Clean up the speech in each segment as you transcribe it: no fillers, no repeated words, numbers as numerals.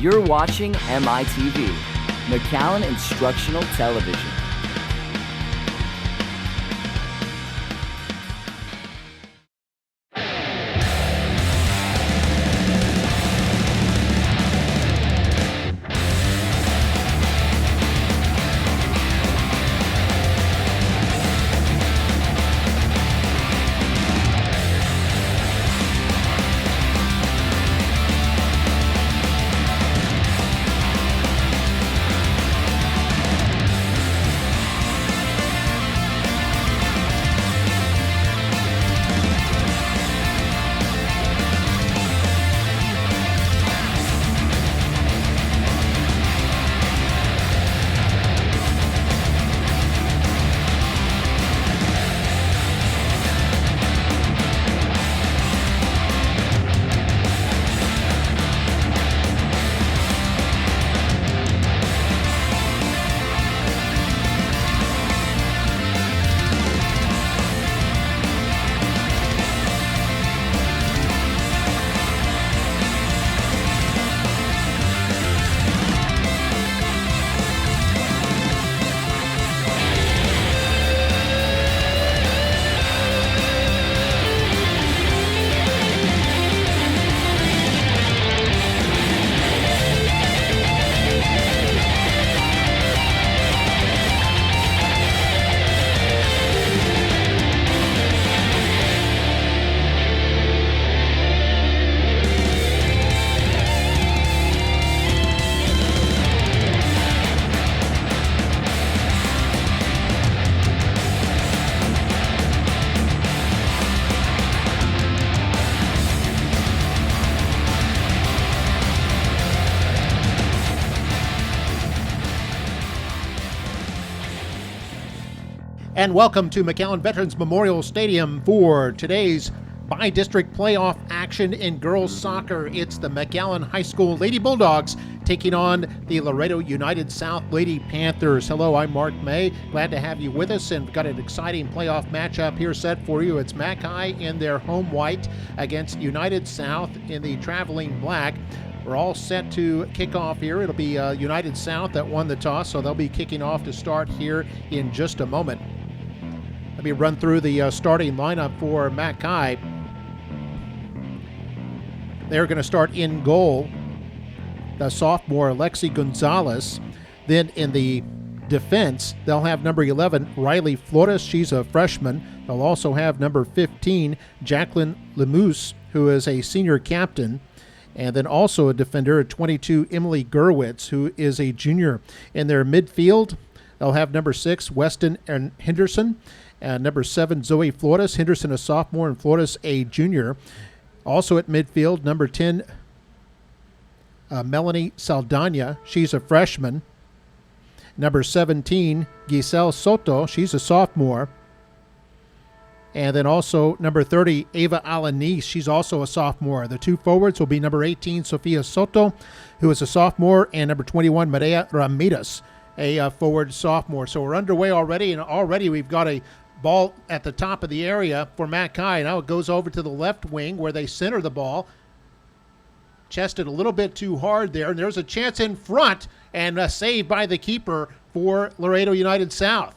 You're watching MITV, McAllen Instructional Television. And welcome to McAllen Veterans Memorial Stadium for today's by-district playoff action in girls soccer. It's the McAllen High School Lady Bulldogs taking on the Laredo United South Lady Panthers. Hello, I'm Mark May. Glad to have you with us, and we've got an exciting playoff matchup here set for you. It's Mac High in their home white against United South in the traveling black. We're all set to kick off here. It'll be United South that won the toss, so they'll be kicking off to start here in just a moment. Let me run through the starting lineup for Mac High. They're going to start in goal, the sophomore Alexi Gonzalez. Then in the defense, they'll have number 11, Riley Flores. She's a freshman. They'll also have number 15, Jacqueline Lemus, who is a senior captain. And then also a defender, 22, Emily Gerwitz, who is a junior. In their midfield, they'll have number 6, Weston and Henderson. Number 7, Zoe Flores. Henderson, a sophomore, and Flores, a junior. Also at midfield, number 10, Melanie Saldana. She's a freshman. Number 17, Giselle Soto. She's a sophomore. And then also number 30, Ava Alanis. She's also a sophomore. The two forwards will be number 18, Sofia Soto, who is a sophomore, and number 21, Maria Ramirez, a forward sophomore. So we're underway already, and already we've got a ball at the top of the area for Mac High. Now it goes over to the left wing where they center the ball. Chested a little bit too hard there, and there's a chance in front, and a save by the keeper for Laredo United South.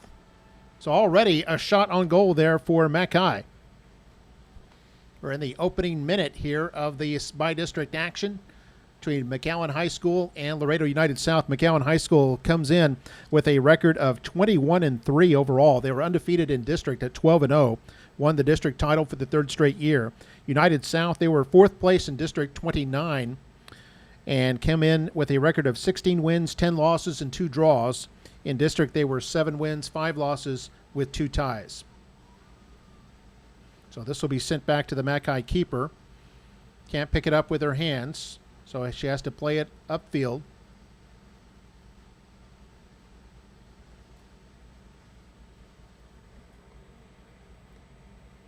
So already a shot on goal there for Mac High. We're in the opening minute here of the by-district action between McAllen High School and Laredo United South. McAllen High School comes in with a record of 21-3 overall. They were undefeated in district at 12-0, won the district title for the third straight year. United South, they were fourth place in District 29 and came in with a record of 16 wins, 10 losses, and 2 draws. In district, they were 7 wins, 5 losses, with 2 ties. So this will be sent back to the Mac High keeper. Can't pick it up with her hands, so she has to play it upfield.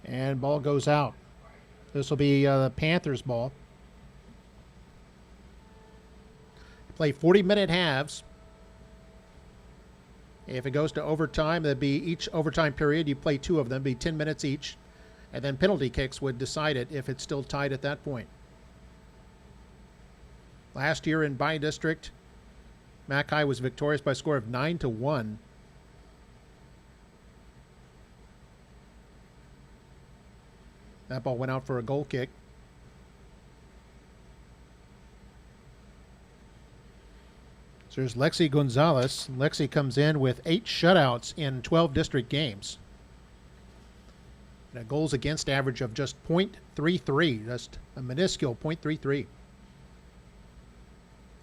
And ball goes out. This will be the Panthers' ball. Play 40-minute halves. If it goes to overtime, that'd be each overtime period. You play 2 of them, be 10 minutes each. And then penalty kicks would decide it if it's still tied at that point. Last year in bi-district, Mackay was victorious by a score of 9-1. That ball went out for a goal kick. So there's Lexi Gonzalez. Lexi comes in with 8 shutouts in 12 district games. And a goals against average of just .33, just a minuscule .33.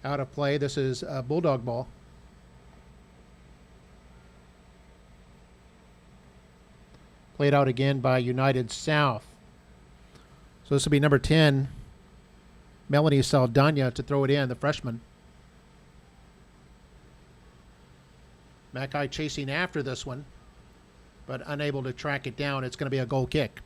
Out of play. This is a Bulldog ball. Played out again by United South. So this will be number 10, Melanie Saldana, to throw it in, the freshman. Mackay chasing after this one, but unable to track it down. It's going to be a goal kick.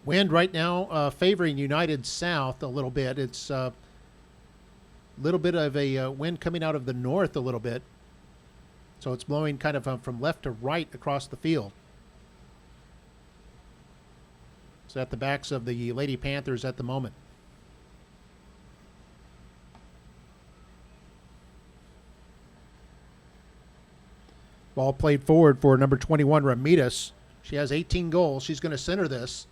Wind right now favoring United South a little bit. It's a little bit of a wind coming out of the north a little bit. So it's blowing kind of from left to right across the field. It's at the backs of the Lady Panthers at the moment. Ball played forward for number 21, Ramirez. She has 18 goals. She's going to center this.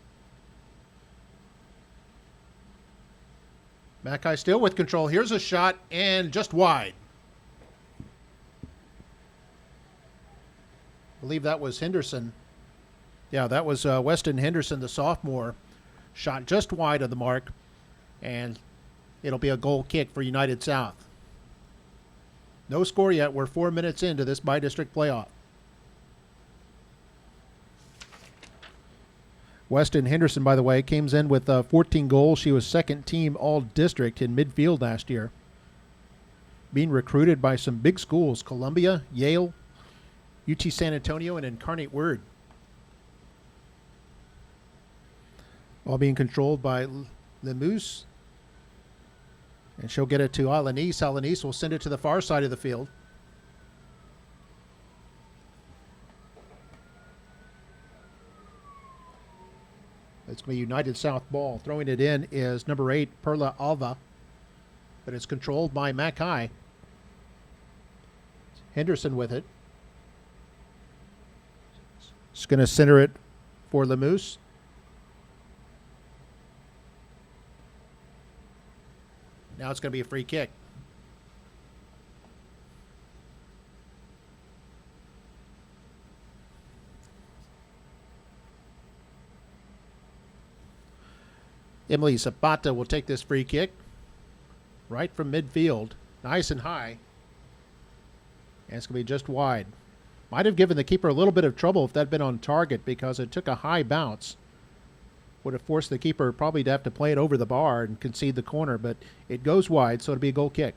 Mackay still with control. Here's a shot, and just wide. I believe that was Henderson. Yeah, that was Weston Henderson, the sophomore. Shot just wide of the mark, and it'll be a goal kick for United South. No score yet. We're 4 minutes into this bi-district playoff. Weston Henderson, by the way, came in with 14 goals. She was second team all-district in midfield last year. Being recruited by some big schools, Columbia, Yale, UT San Antonio, and Incarnate Word. All being controlled by Lemus. And she'll get it to Alanis. Alanis will send it to the far side of the field. It's going to be United South ball. Throwing it in is number 8, Perla Alva. But it's controlled by Mackay. Henderson with it. It's going to center it for Lemus. Now it's going to be a free kick. Emily Zapata will take this free kick right from midfield. Nice and high. And it's going to be just wide. Might have given the keeper a little bit of trouble if that had been on target because it took a high bounce. Would have forced the keeper probably to have to play it over the bar and concede the corner, but it goes wide, so it'll be a goal kick.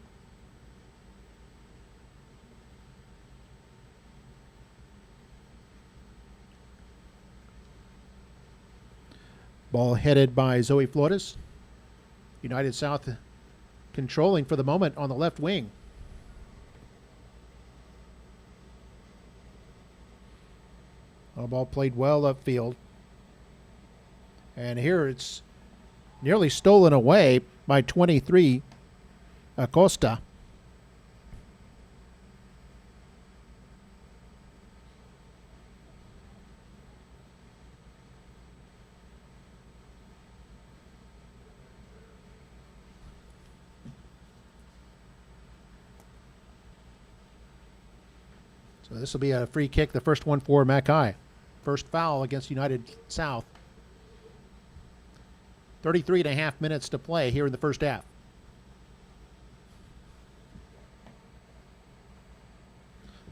Ball headed by Zoe Flores. United South controlling for the moment on the left wing. The ball played well upfield. And here it's nearly stolen away by 23, Acosta. So this will be a free kick, the first one for Mackay. First foul against United South. 33.5 minutes to play here in the first half.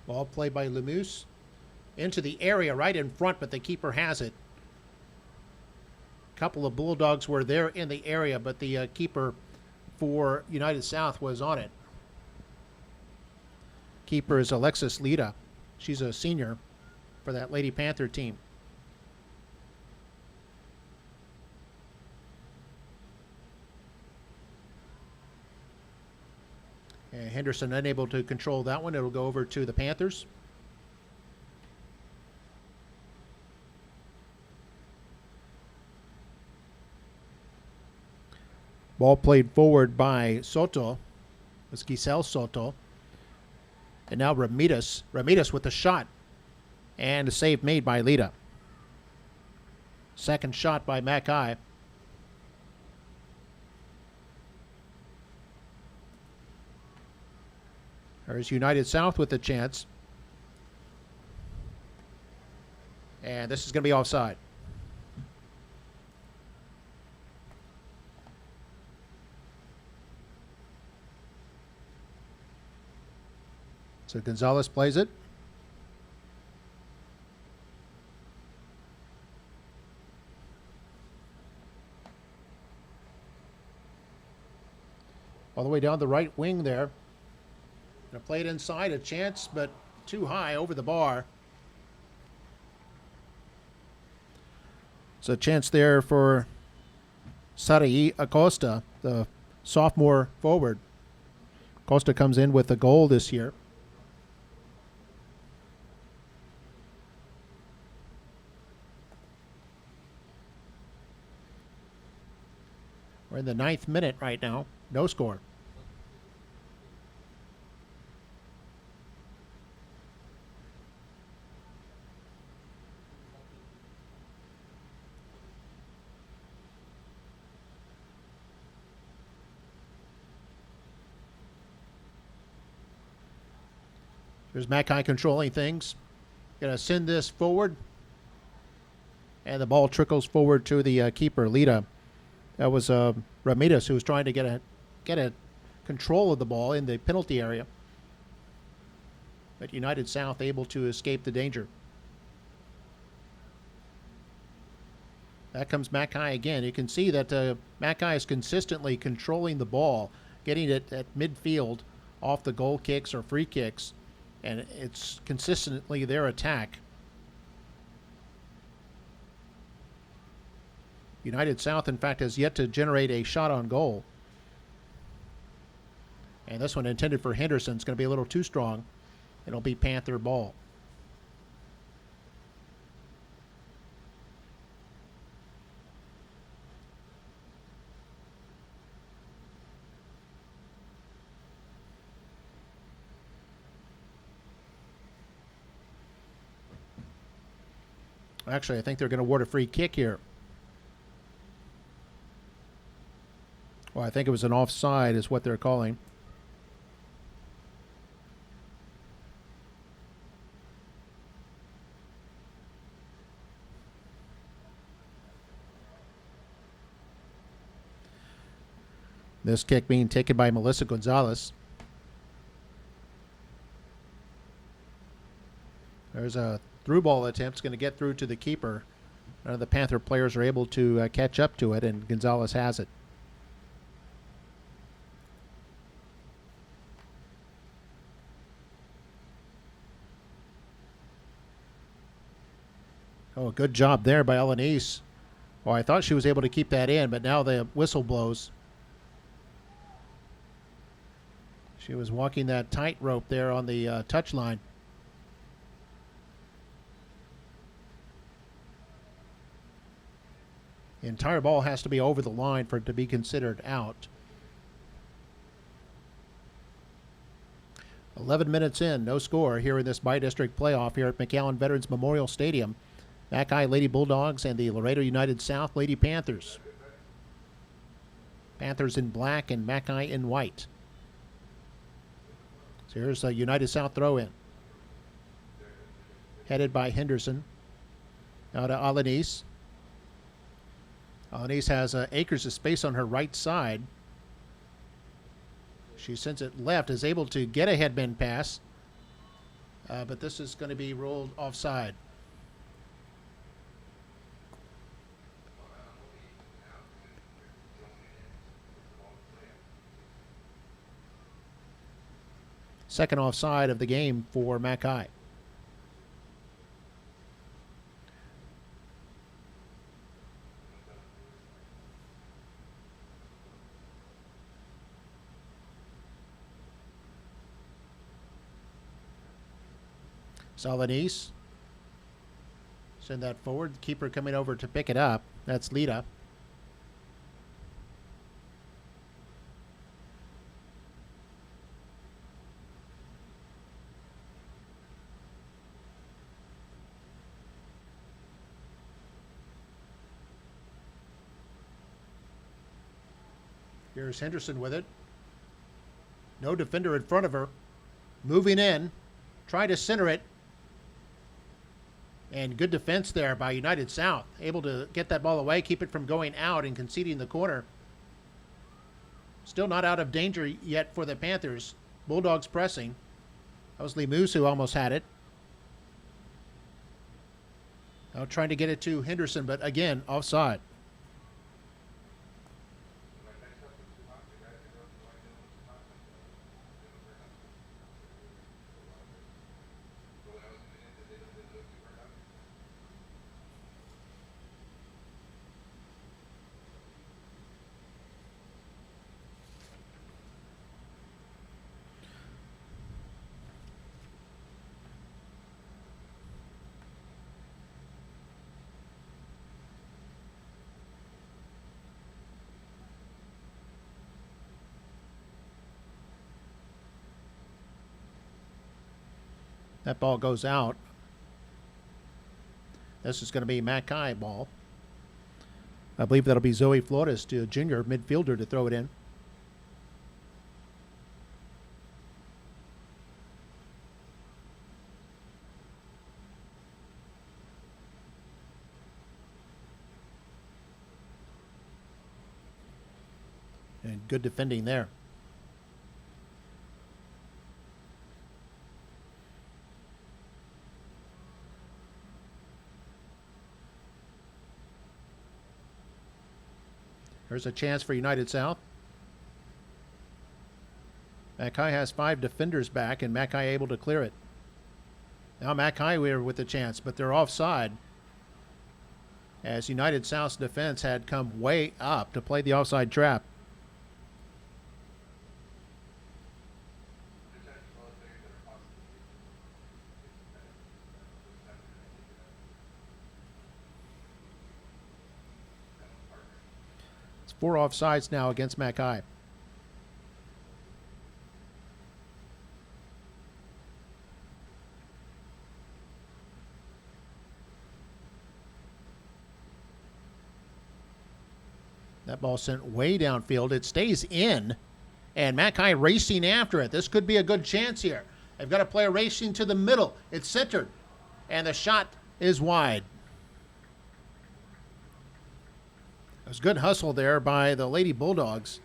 Ball played by Lemus into the area right in front, but the keeper has it. A couple of Bulldogs were there in the area, but the keeper for United South was on it. Keeper is Alexis Lita. She's a senior for that Lady Panther team. And Henderson unable to control that one. It'll go over to the Panthers. Ball played forward by Soto. It was Giselle Soto. And now Ramirez. Ramirez with the shot. And a save made by Lita. Second shot by McAllen. There's United South with the chance. And this is going to be offside. So Gonzalez plays it. All the way down the right wing there. Going to play it inside, a chance, but too high over the bar. It's a chance there for Sarai Acosta, the sophomore forward. Acosta comes in with a goal this year. We're in the 9th minute right now. No score. There's McAllen controlling things. Going to send this forward. And the ball trickles forward to the keeper, Lita. That was Ramirez, who was trying to get a control of the ball in the penalty area. But United South able to escape the danger. That comes McAllen again. You can see that McAllen is consistently controlling the ball, getting it at midfield off the goal kicks or free kicks. And it's consistently their attack. United South, in fact, has yet to generate a shot on goal. And this one intended for Henderson is going to be a little too strong. It'll be Panther ball. Actually, I think they're going to award a free kick here. Well, I think it was an offside is what they're calling. This kick being taken by Melissa Gonzalez. There's a through ball attempt. It's going to get through to the keeper. None of the Panther players are able to catch up to it, and Gonzalez has it. Oh, good job there by Alanis. Oh, I thought she was able to keep that in, but now the whistle blows. She was walking that tightrope there on the touch line. The entire ball has to be over the line for it to be considered out. 11 minutes in, no score here in this bi-district playoff here at McAllen Veterans Memorial Stadium. McAllen Lady Bulldogs and the Laredo United South Lady Panthers. Panthers in black and McAllen in white. So here's a United South throw-in. Headed by Henderson. Now to Alanis. Alanis has acres of space on her right side. She sends it left, is able to get a headman pass. But this is going to be rolled offside. Second offside of the game for McAllen. Alanis. Send that forward. Keeper coming over to pick it up. That's Lita. Here's Henderson with it. No defender in front of her. Moving in. Trying to center it. And good defense there by United South. Able to get that ball away, keep it from going out and conceding the corner. Still not out of danger yet for the Panthers. Bulldogs pressing. That was Lee Moose who almost had it. Now trying to get it to Henderson, but again, offside. That ball goes out. This is going to be Mackay ball. I believe that'll be Zoe Flores, to a junior midfielder, to throw it in. And good defending there. There's a chance for United South. Mackay has 5 defenders back, and Mackay able to clear it. Now Mackay with the chance, but they're offside, as United South's defense had come way up to play the offside trap. It's 4 offsides now against Mackay. That ball sent way downfield. It stays in, and Mackay racing after it. This could be a good chance here. They've got a player racing to the middle. It's centered, and the shot is wide. It was good hustle there by the Lady Bulldogs.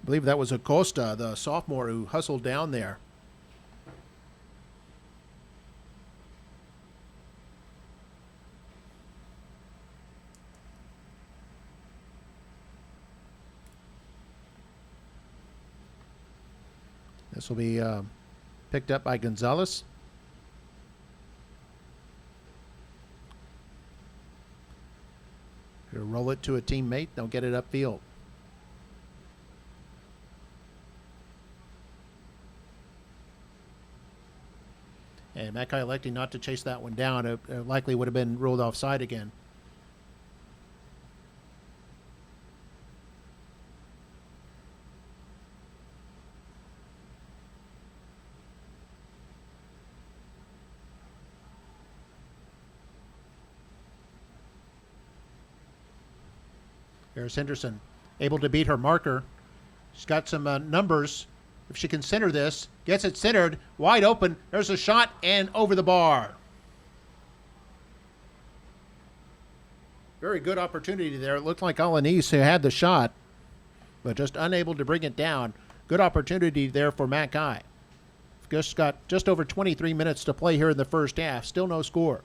I believe that was Acosta, the sophomore, who hustled down there. This will be picked up by Gonzalez. He'll roll it to a teammate. They'll get it upfield. And Mackay electing not to chase that one down. It likely would have been ruled offside again. Here's Henderson, able to beat her marker. She's got some numbers. If she can center this, gets it centered, wide open. There's a shot and over the bar. Very good opportunity there. It looked like Alanis who had the shot, but just unable to bring it down. Good opportunity there for Mackay. Just got just over 23 minutes to play here in the first half. Still no score,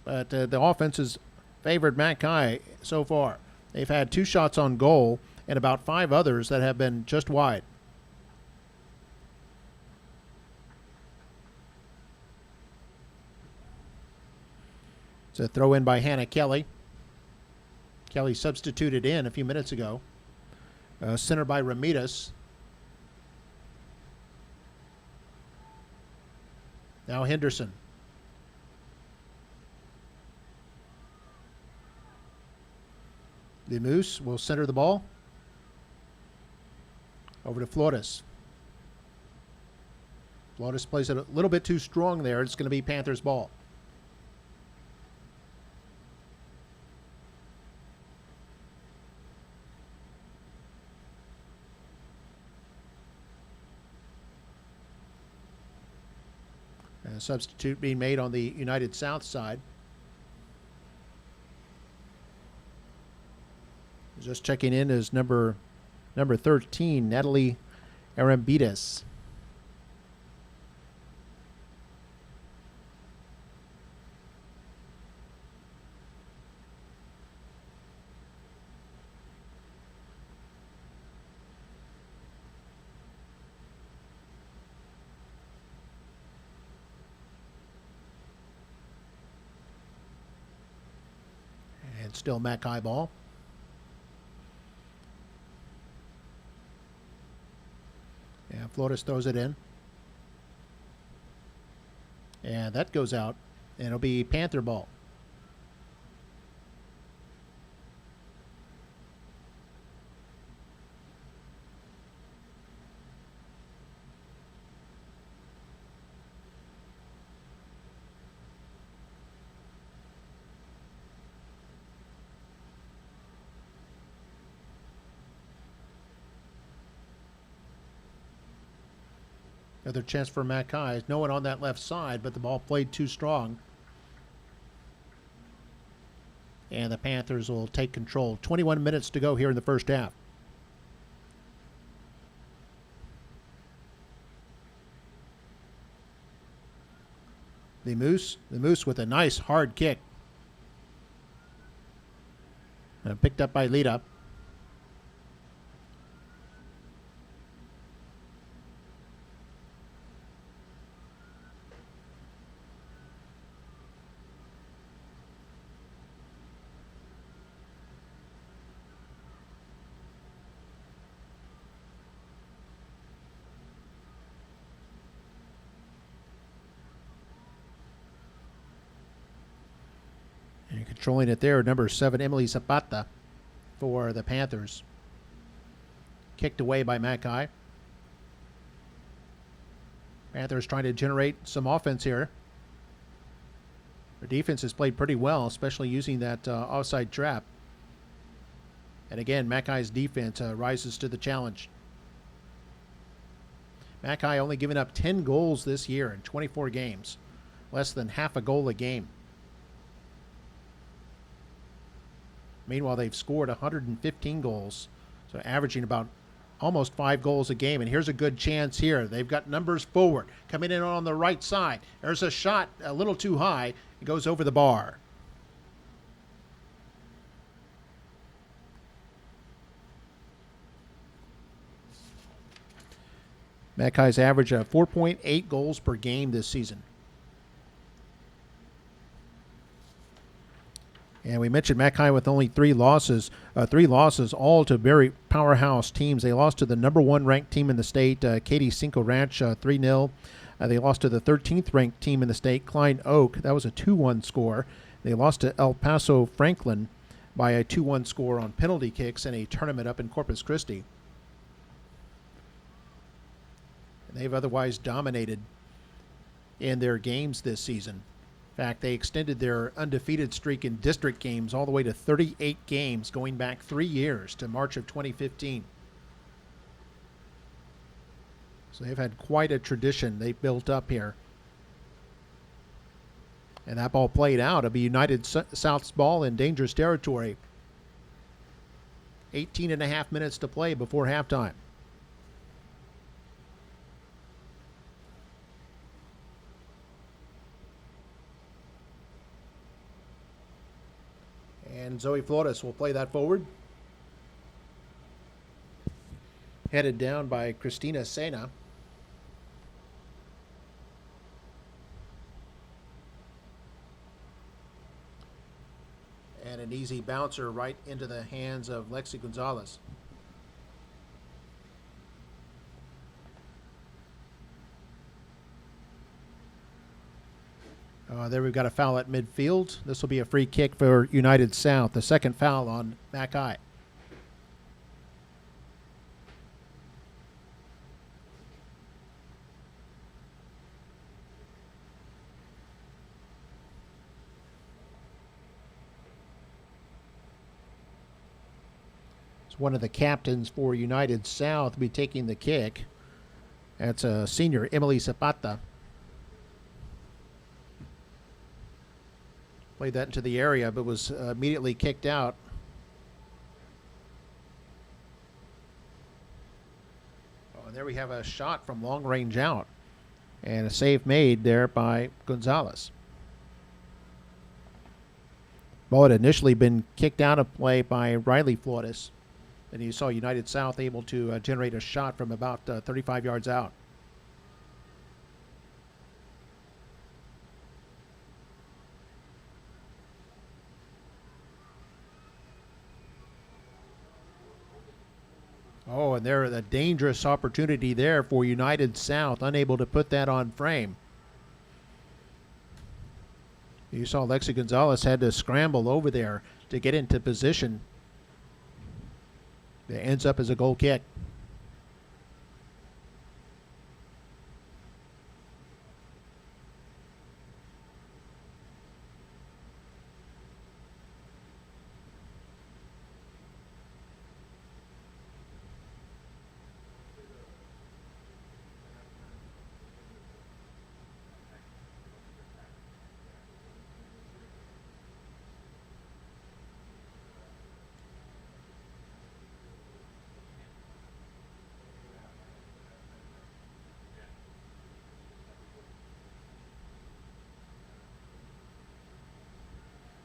but the offense has favored Mackay so far. They've had 2 shots on goal and about 5 others that have been just wide. It's a throw in by Hannah Kelly. Kelly substituted in a few minutes ago. Center by Ramirez. Now Henderson. The Moose will center the ball. Over to Flores. Lotus plays it a little bit too strong there. It's going to be Panthers ball. A substitute being made on the United South side. Just checking in is number 13, Natalie Arambides. And still Mackay ball. Yeah, Flores throws it in. And that goes out. And it'll be Panther ball. Another chance for Mackay. No one on that left side, but the ball played too strong. And the Panthers will take control. 21 minutes to go here in the first half. The Moose with a nice hard kick. Picked up by Lita. And controlling it there, number 7, Emily Zapata for the Panthers. Kicked away by Mackay. Panthers trying to generate some offense here. Their defense has played pretty well, especially using that offside trap. And again, Mackay's defense rises to the challenge. Mackay only given up 10 goals this year in 24 games. Less than half a goal a game. Meanwhile, they've scored 115 goals, so averaging about almost 5 goals a game. And here's a good chance here. They've got numbers forward. Coming in on the right side. There's a shot a little too high. It goes over the bar. Mackay's average 4.8 goals per game this season. And we mentioned Mackay with only 3 losses, all to very powerhouse teams. They lost to the number 1 ranked team in the state, Katy Cinco Ranch, 3-0. They lost to the 13th ranked team in the state, Klein Oak. That was a 2-1 score. They lost to El Paso Franklin by a 2-1 score on penalty kicks in a tournament up in Corpus Christi. And they've otherwise dominated in their games this season. In fact, they extended their undefeated streak in district games all the way to 38 games, going back 3 years to March of 2015. So they've had quite a tradition they've built up here. And that ball played out. It'll be United South's ball in dangerous territory. 18 and a half minutes to play before halftime. And Zoe Flores will play that forward. Headed down by Christina Sena. And an easy bouncer right into the hands of Lexi Gonzalez. There we've got a foul at midfield. This will be a free kick for United South. The second foul on Mackay. It's one of the captains for United South be taking the kick. That's a senior, Emily Zapata. Played that into the area, but was immediately kicked out. Oh, and there we have a shot from long range out. And a save made there by Gonzalez. Ball had initially been kicked out of play by Riley Flores. And you saw United South able to generate a shot from about 35 yards out. Oh, and there a dangerous opportunity there for United South, unable to put that on frame. You saw Lexi Gonzalez had to scramble over there to get into position. It ends up as a goal kick.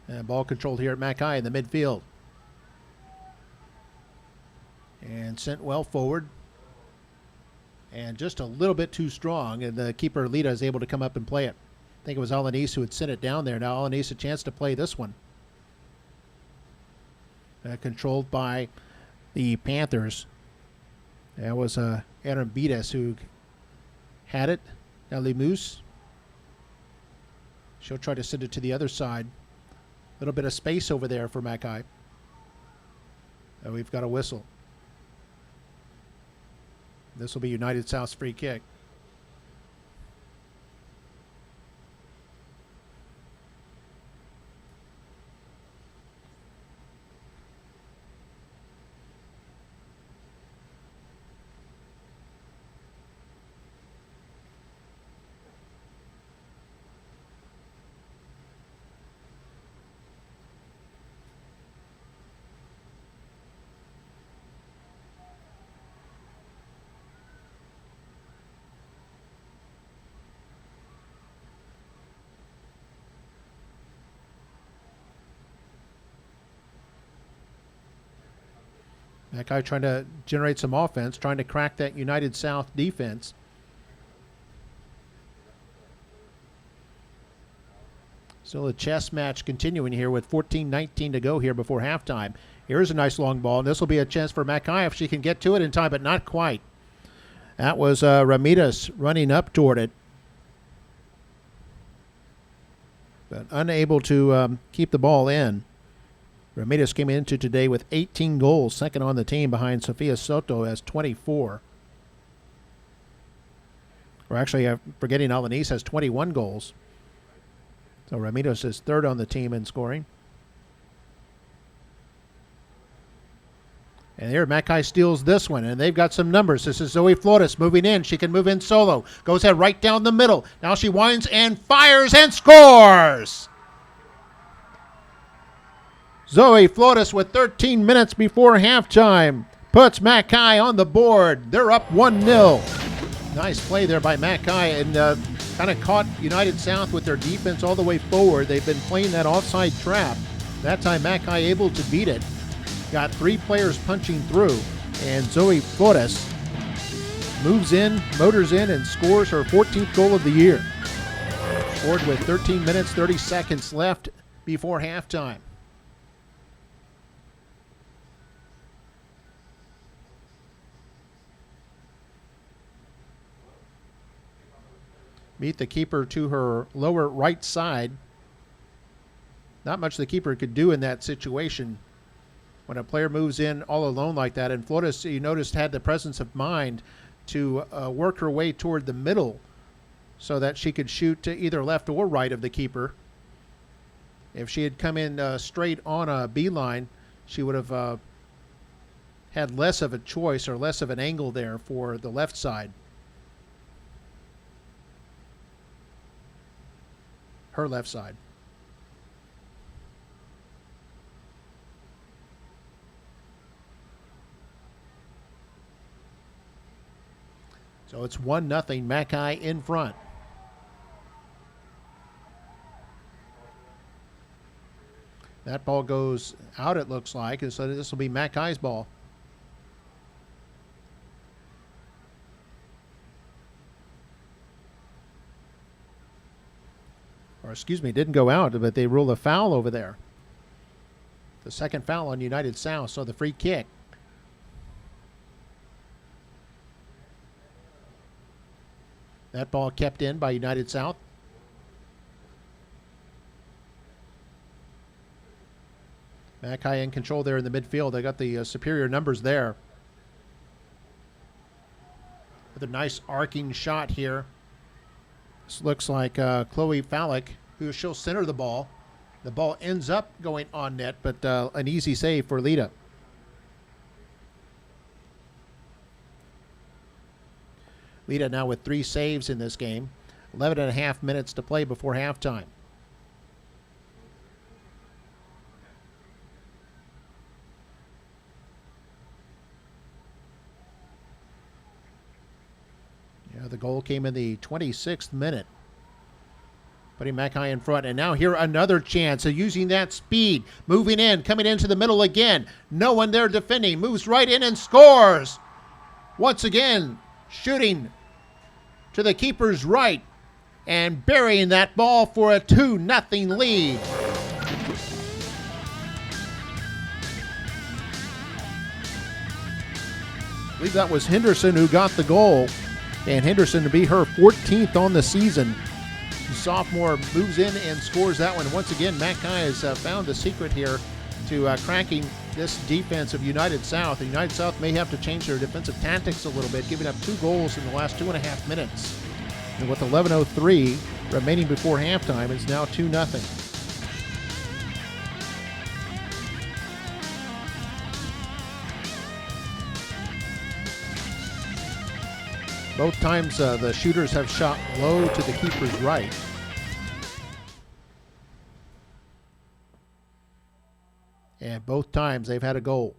And ball controlled here at McAllen in the midfield. And sent well forward. And just a little bit too strong. And the keeper, Lita, is able to come up and play it. I think it was Alanis who had sent it down there. Now Alanis a chance to play this one. Controlled by the Panthers. That was Aaron Beatus who had it. Now Lemus. She'll try to send it to the other side. A little bit of space over there for McAllen. We've got a whistle. This will be United South's free kick. That guy trying to generate some offense, trying to crack that United South defense. Still a chess match continuing here with 14-19 to go here before halftime. Here's a nice long ball, and this will be a chance for McAllen if she can get to it in time, but not quite. That was Ramirez running up toward it, but unable to keep the ball in. Ramirez came into today with 18 goals, second on the team behind Sofia Soto has 24. Or actually, forgetting Alanis has 21 goals. So Ramirez is third on the team in scoring. And here McAllen steals this one, and they've got some numbers. This is Zoe Flores moving in. She can move in solo. Goes ahead right down the middle. Now she winds and fires and scores! Zoe Flores with 13 minutes before halftime puts McAllen on the board. They're up 1-0. Nice play there by McAllen, and kind of caught United South with their defense all the way forward. They've been playing that offside trap. That time McAllen able to beat it. Got three players punching through, and Zoe Flores moves in, motors in, and scores her 14th goal of the year. Scored with 13 minutes, 30 seconds left before halftime. Meet the keeper to her lower right side. Not much the keeper could do in that situation when a player moves in all alone like that. And Flores, you noticed, had the presence of mind to work her way toward the middle so that she could shoot to either left or right of the keeper. If she had come in straight on a beeline, she would have had less of a choice or less of an angle there for the left side. Her left side. So it's 1-0, Mackay in front. That ball goes out, it looks like, and so this will be Mackay's ball. Or excuse me, didn't go out, but they ruled a foul over there. The second foul on United South, so the free kick. That ball kept in by United South. Mackay in control there in the midfield. They got the superior numbers there. With a nice arcing shot here. This looks like Chloe Fallick, who she'll center the ball. The ball ends up going on net, but an easy save for Lita. Lita now with 3 saves in this game. 11 and a half minutes to play before halftime. Yeah, the goal came in the 26th minute, putting Mackay in front. And now here another chance of using that speed. Moving in, coming into the middle again. No one there defending. Moves right in and scores. Once again, shooting to the keeper's right and burying that ball for a 2-0 lead. I believe that was Henderson who got the goal, and Henderson to be her 14th on the season. The sophomore moves in and scores that one. Once again, Mackay has found the secret here to cracking this defense of United South. And United South may have to change their defensive tactics a little bit, giving up 2 goals in the last 2.5 minutes. And with 11:03 remaining before halftime, it's now 2-0. Both times the shooters have shot low to the keeper's right. And both times they've had a goal.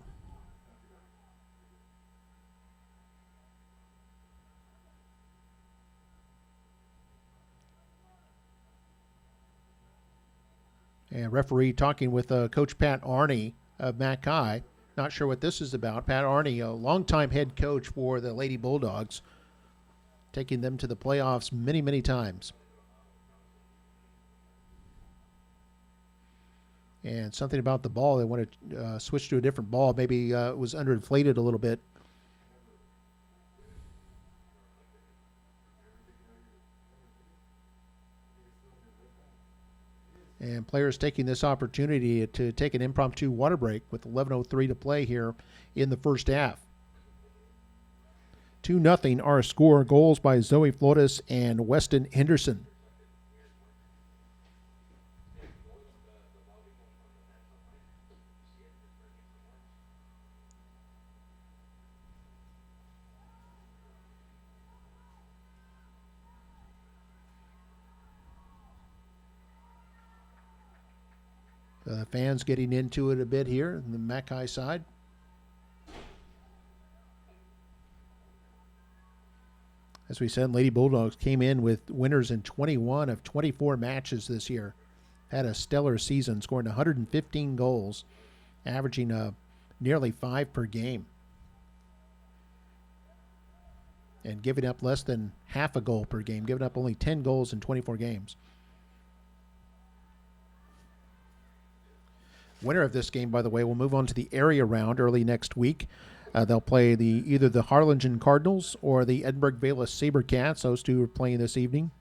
And referee talking with Coach Pat Arney of Mackay. Not sure what this is about. Pat Arney, a longtime head coach for the Lady Bulldogs, taking them to the playoffs many, many times. And something about the ball, they want to switch to a different ball. Maybe it was underinflated a little bit. And players taking this opportunity to take an impromptu water break with 11:03 to play here in the first half. 2-0 our score. Goals by Zoe Flores and Weston Henderson. The fans getting into it a bit here on the Mackay side. As we said, Lady Bulldogs came in with winners in 21 of 24 matches this year. Had a stellar season, scoring 115 goals, averaging nearly 5 per game. And giving up less than half a goal per game, giving up only 10 goals in 24 games. Winner of this game, by the way, will move on to the area round early next week. They'll play either the Harlingen Cardinals or the Edinburgh Bayless Sabercats. Those two are playing this evening.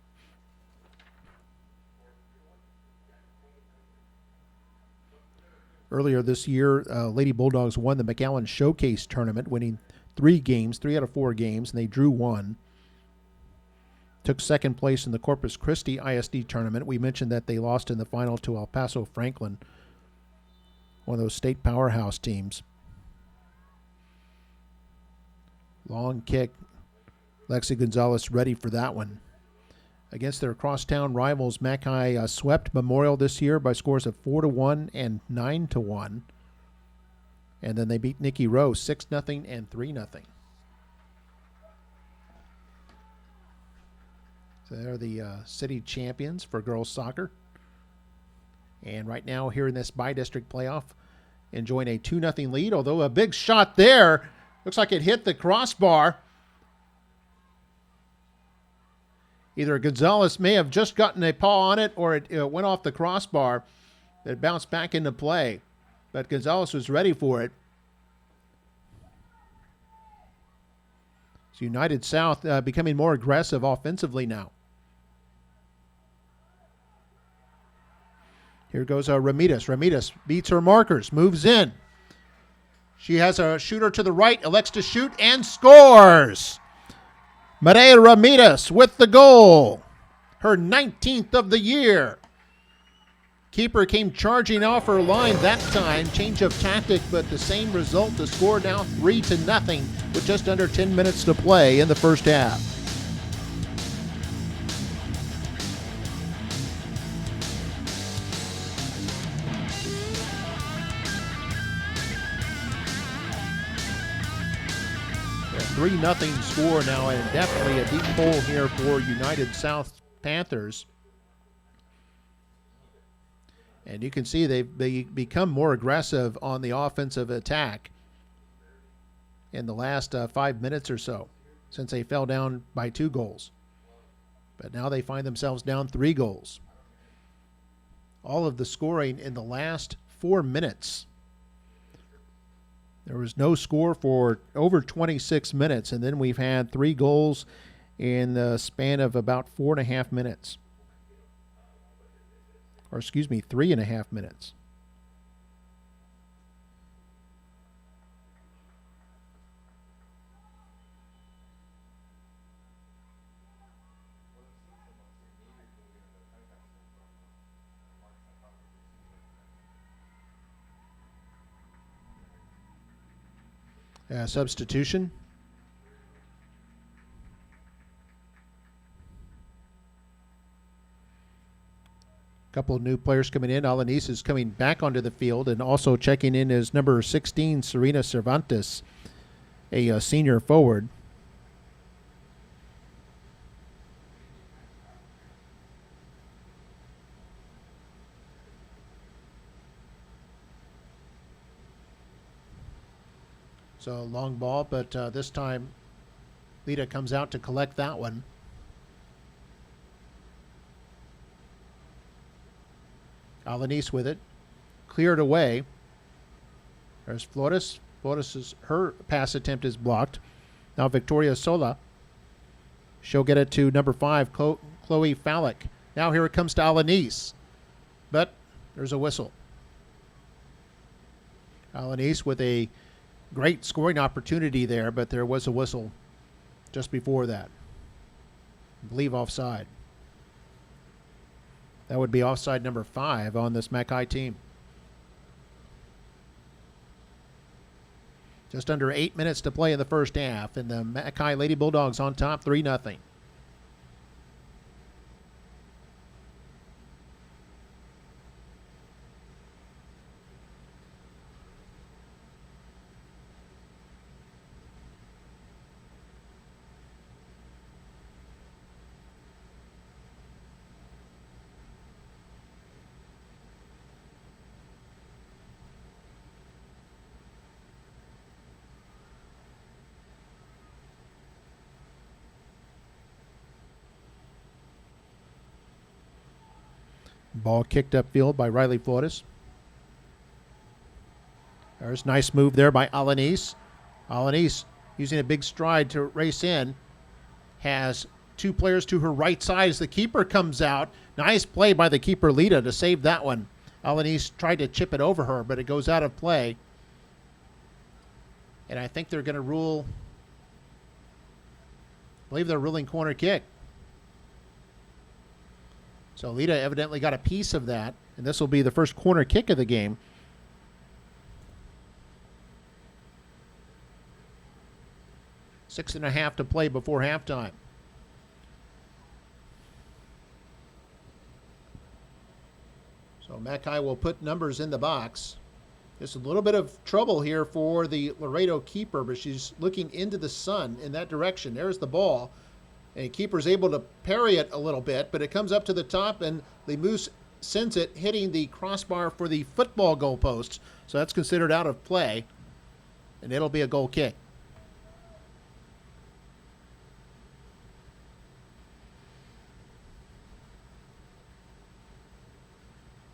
Earlier this year, Lady Bulldogs won the McAllen Showcase Tournament, winning 3 out of 4 games, and they drew 1. Took second place in the Corpus Christi ISD Tournament. We mentioned that they lost in the final to El Paso Franklin, one of those state powerhouse teams. Long kick. Lexi Gonzalez ready for that one. Against their crosstown rivals, Mackay swept Memorial this year by scores of 4-1 and 9-1. And then they beat Nikki Rowe 6-0 and 3-0. So they're the city champions for girls soccer. And right now here in this bi-district playoff, enjoying a 2-0 lead, although a big shot there. Looks like it hit the crossbar. Either Gonzalez may have just gotten a paw on it or it went off the crossbar. It bounced back into play. But Gonzalez was ready for it. So United South becoming more aggressive offensively now. Here goes Ramirez. Ramirez beats her markers, moves in. She has a shooter to the right, elects to shoot, and scores! Maria Ramirez with the goal. Her 19th of the year. Keeper came charging off her line that time. Change of tactic, but the same result. The score now 3-0 with just under 10 minutes to play in the first half. A 3-0 score now, and definitely a deep hole here for United South Panthers. And you can see they've become more aggressive on the offensive attack in the last 5 minutes or so since they fell down by 2 goals. But now they find themselves down 3 goals. All of the scoring in the last 4 minutes. There was no score for over 26 minutes, and then we've had 3 goals in the span of about 4.5 minutes. Or excuse me, 3.5 minutes. Substitution. Couple of new players coming in. Alanis is coming back onto the field, and also checking in is number 16, Serena Cervantes, a senior forward. So long ball, but this time Lita comes out to collect that one. Alanis with it. Cleared away. There's Flores. Her pass attempt is blocked. Now Victoria Sola. She'll get it to number 5, Chloe Fallick. Now here it comes to Alanis. But there's a whistle. Alanis with a great scoring opportunity there, but there was a whistle just before that. I believe offside. That would be offside number 5 on this Mackay team. Just under 8 minutes to play in the first half, and the Mackay Lady Bulldogs on top 3-0. Ball kicked upfield by Riley Flores. There's a nice move there by Alanis. Alanis using a big stride to race in. Has 2 players to her right side as the keeper comes out. Nice play by the keeper, Lita, to save that one. Alanis tried to chip it over her, but it goes out of play. And I think they're going to rule, I believe they're ruling corner kick. So Lita evidently got a piece of that, and this will be the first corner kick of the game. 6.5 to play before halftime. So Mackay will put numbers in the box. There's a little bit of trouble here for the Laredo keeper, but she's looking into the sun in that direction. There's the ball. And keeper's able to parry it a little bit, but it comes up to the top, and the Moose sends it hitting the crossbar for the football goalposts. So that's considered out of play, and it'll be a goal kick.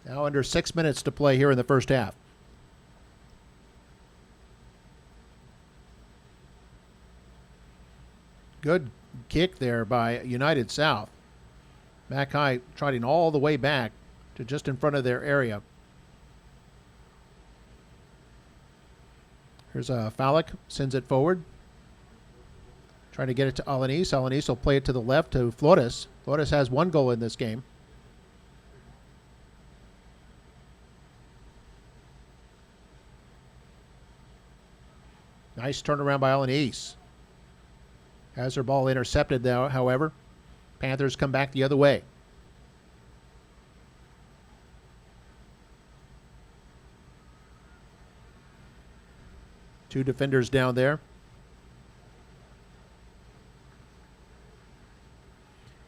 Now under 6 minutes to play here in the first half. Good kick there by United South. Mackay trotting all the way back to just in front of their area. Here's Fallick, sends it forward. Trying to get it to Alanis. Alanis will play it to the left to Flores. Flores has one goal in this game. Nice turnaround by Alanis. Has her ball intercepted, though, however. Panthers come back the other way. Two defenders down there.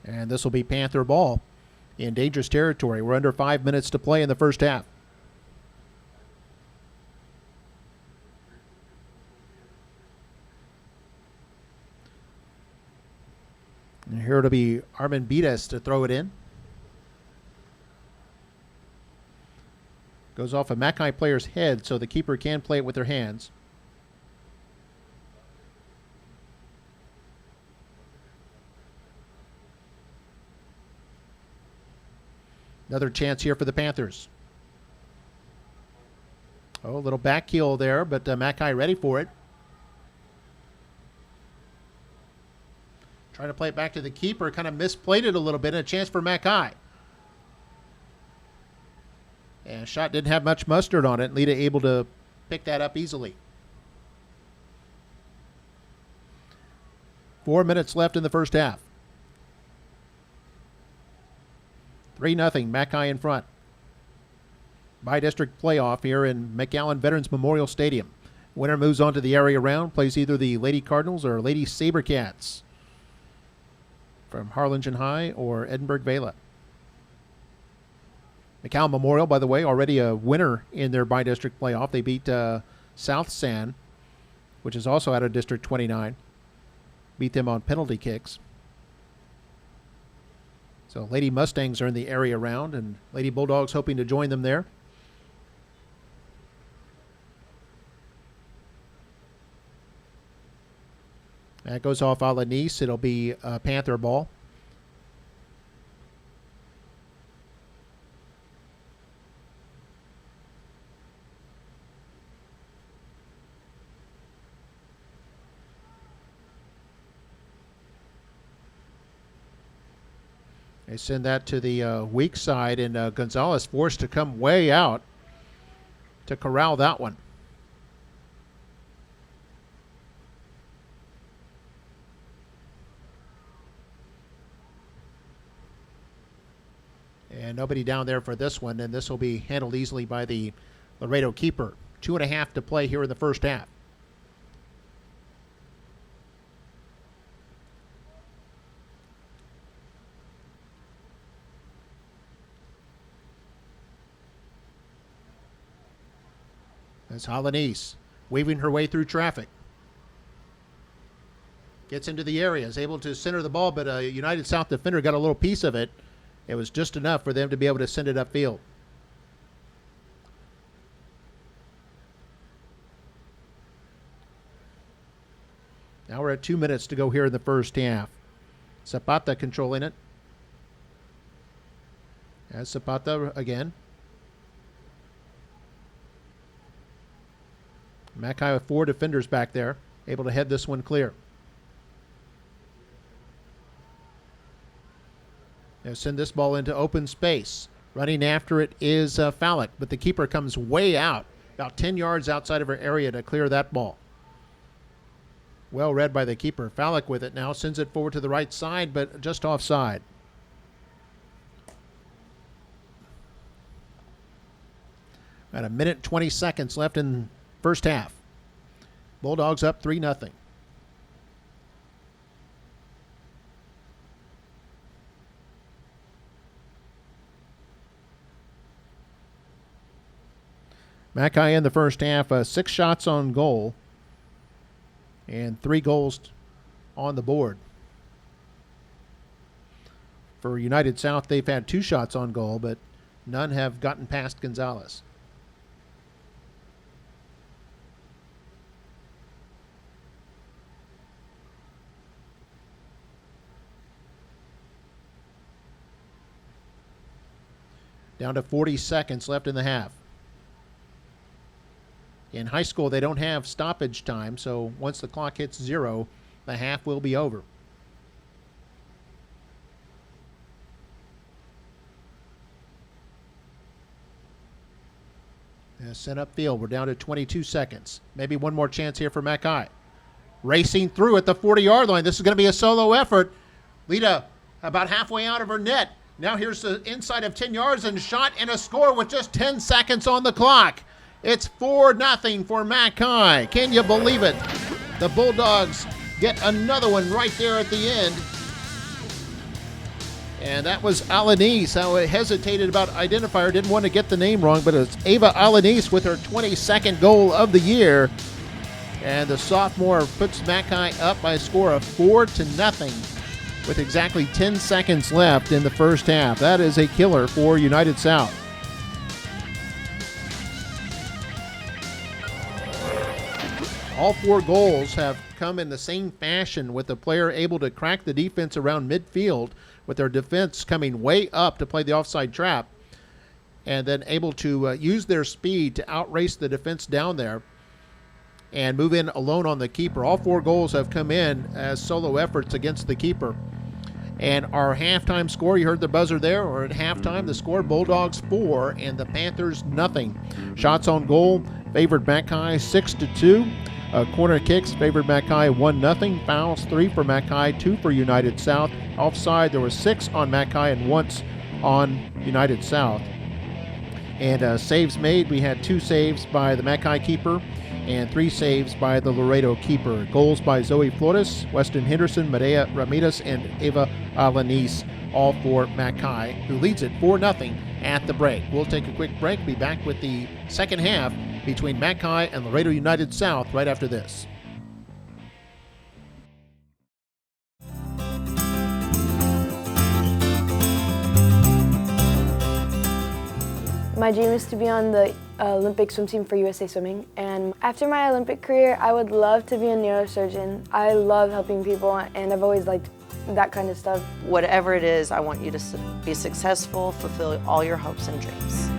And this will be Panther ball in dangerous territory. We're under 5 minutes to play in the first half. And here it'll be Armin Bides to throw it in. Goes off a Mackay player's head, so the keeper can play it with their hands. Another chance here for the Panthers. Oh, a little back heel there, but Mackay ready for it. Trying to play it back to the keeper, kind of misplayed it a little bit, and a chance for Mackay. And shot didn't have much mustard on it. Lita able to pick that up easily. 4 minutes left in the first half. 3-0, Mackay in front. By-district playoff here in McAllen Veterans Memorial Stadium. Winner moves on to the area round, plays either the Lady Cardinals or Lady Sabercats from Harlingen High or Edinburgh Vela. McAllen Memorial, by the way, already a winner in their by-district playoff. They beat South San, which is also out of District 29. Beat them on penalty kicks. So Lady Mustangs are in the area round, and Lady Bulldogs hoping to join them there. That goes off Alanis. It'll be a Panther ball. They send that to the weak side, and Gonzalez forced to come way out to corral that one. And nobody down there for this one, and this will be handled easily by the Laredo keeper. 2.5 to play here in the first half. That's Alanis weaving her way through traffic. Gets into the area, is able to center the ball, but a United South defender got a little piece of it. It was just enough for them to be able to send it upfield. Now we're at 2 minutes to go here in the first half. Zapata controlling it. As Zapata again. Mackay with 4 defenders back there, able to head this one clear. They'll send this ball into open space. Running after it is Fallick, but the keeper comes way out, about 10 yards outside of her area to clear that ball. Well read by the keeper. Fallick with it now. Sends it forward to the right side, but just offside. About 1:20 left in first half. Bulldogs up 3-0. Mackay in the first half, 6 shots on goal and 3 goals on the board. For United South, they've had 2 shots on goal, but none have gotten past Gonzalez. Down to 40 seconds left in the half. In high school, they don't have stoppage time, so once the clock hits 0, the half will be over. Sent upfield. We're down to 22 seconds. Maybe one more chance here for Mackay. Racing through at the 40-yard line. This is going to be a solo effort. Lita about halfway out of her net. Now here's the inside of 10 yards and shot and a score with just 10 seconds on the clock. It's 4-0 for Mackay. Can you believe it? The Bulldogs get another one right there at the end. And that was Alanis. I hesitated about identifier. Didn't want to get the name wrong, but it's Ava Alanis with her 22nd goal of the year. And the sophomore puts Mackay up by a score of 4-0 with exactly 10 seconds left in the first half. That is a killer for United South. All 4 goals have come in the same fashion, with the player able to crack the defense around midfield, with their defense coming way up to play the offside trap, and then able to use their speed to outrace the defense down there and move in alone on the keeper. All 4 goals have come in as solo efforts against the keeper. And our halftime score, you heard the buzzer there, or at halftime, the score, Bulldogs 4 and the Panthers 0. Shots on goal favored Mackay 6-2. Corner kicks favored Mackay 1-0. Fouls 3 for Mackay, 2 for United South. Offside, there was 6 on Mackay and once on United South. And saves made, we had 2 saves by the Mackay keeper and 3 saves by the Laredo keeper. Goals by Zoe Flores, Weston Henderson, Medea Ramirez, and Eva Alanis, all for Mackay, who leads it 4-0 at the break. We'll take a quick break, be back with the second half between Mackay and Laredo United South right after this. My dream is to be on the Olympic swim team for USA Swimming, and after my Olympic career, I would love to be a neurosurgeon. I love helping people, and I've always liked that kind of stuff. Whatever it is, I want you to be successful, fulfill all your hopes and dreams.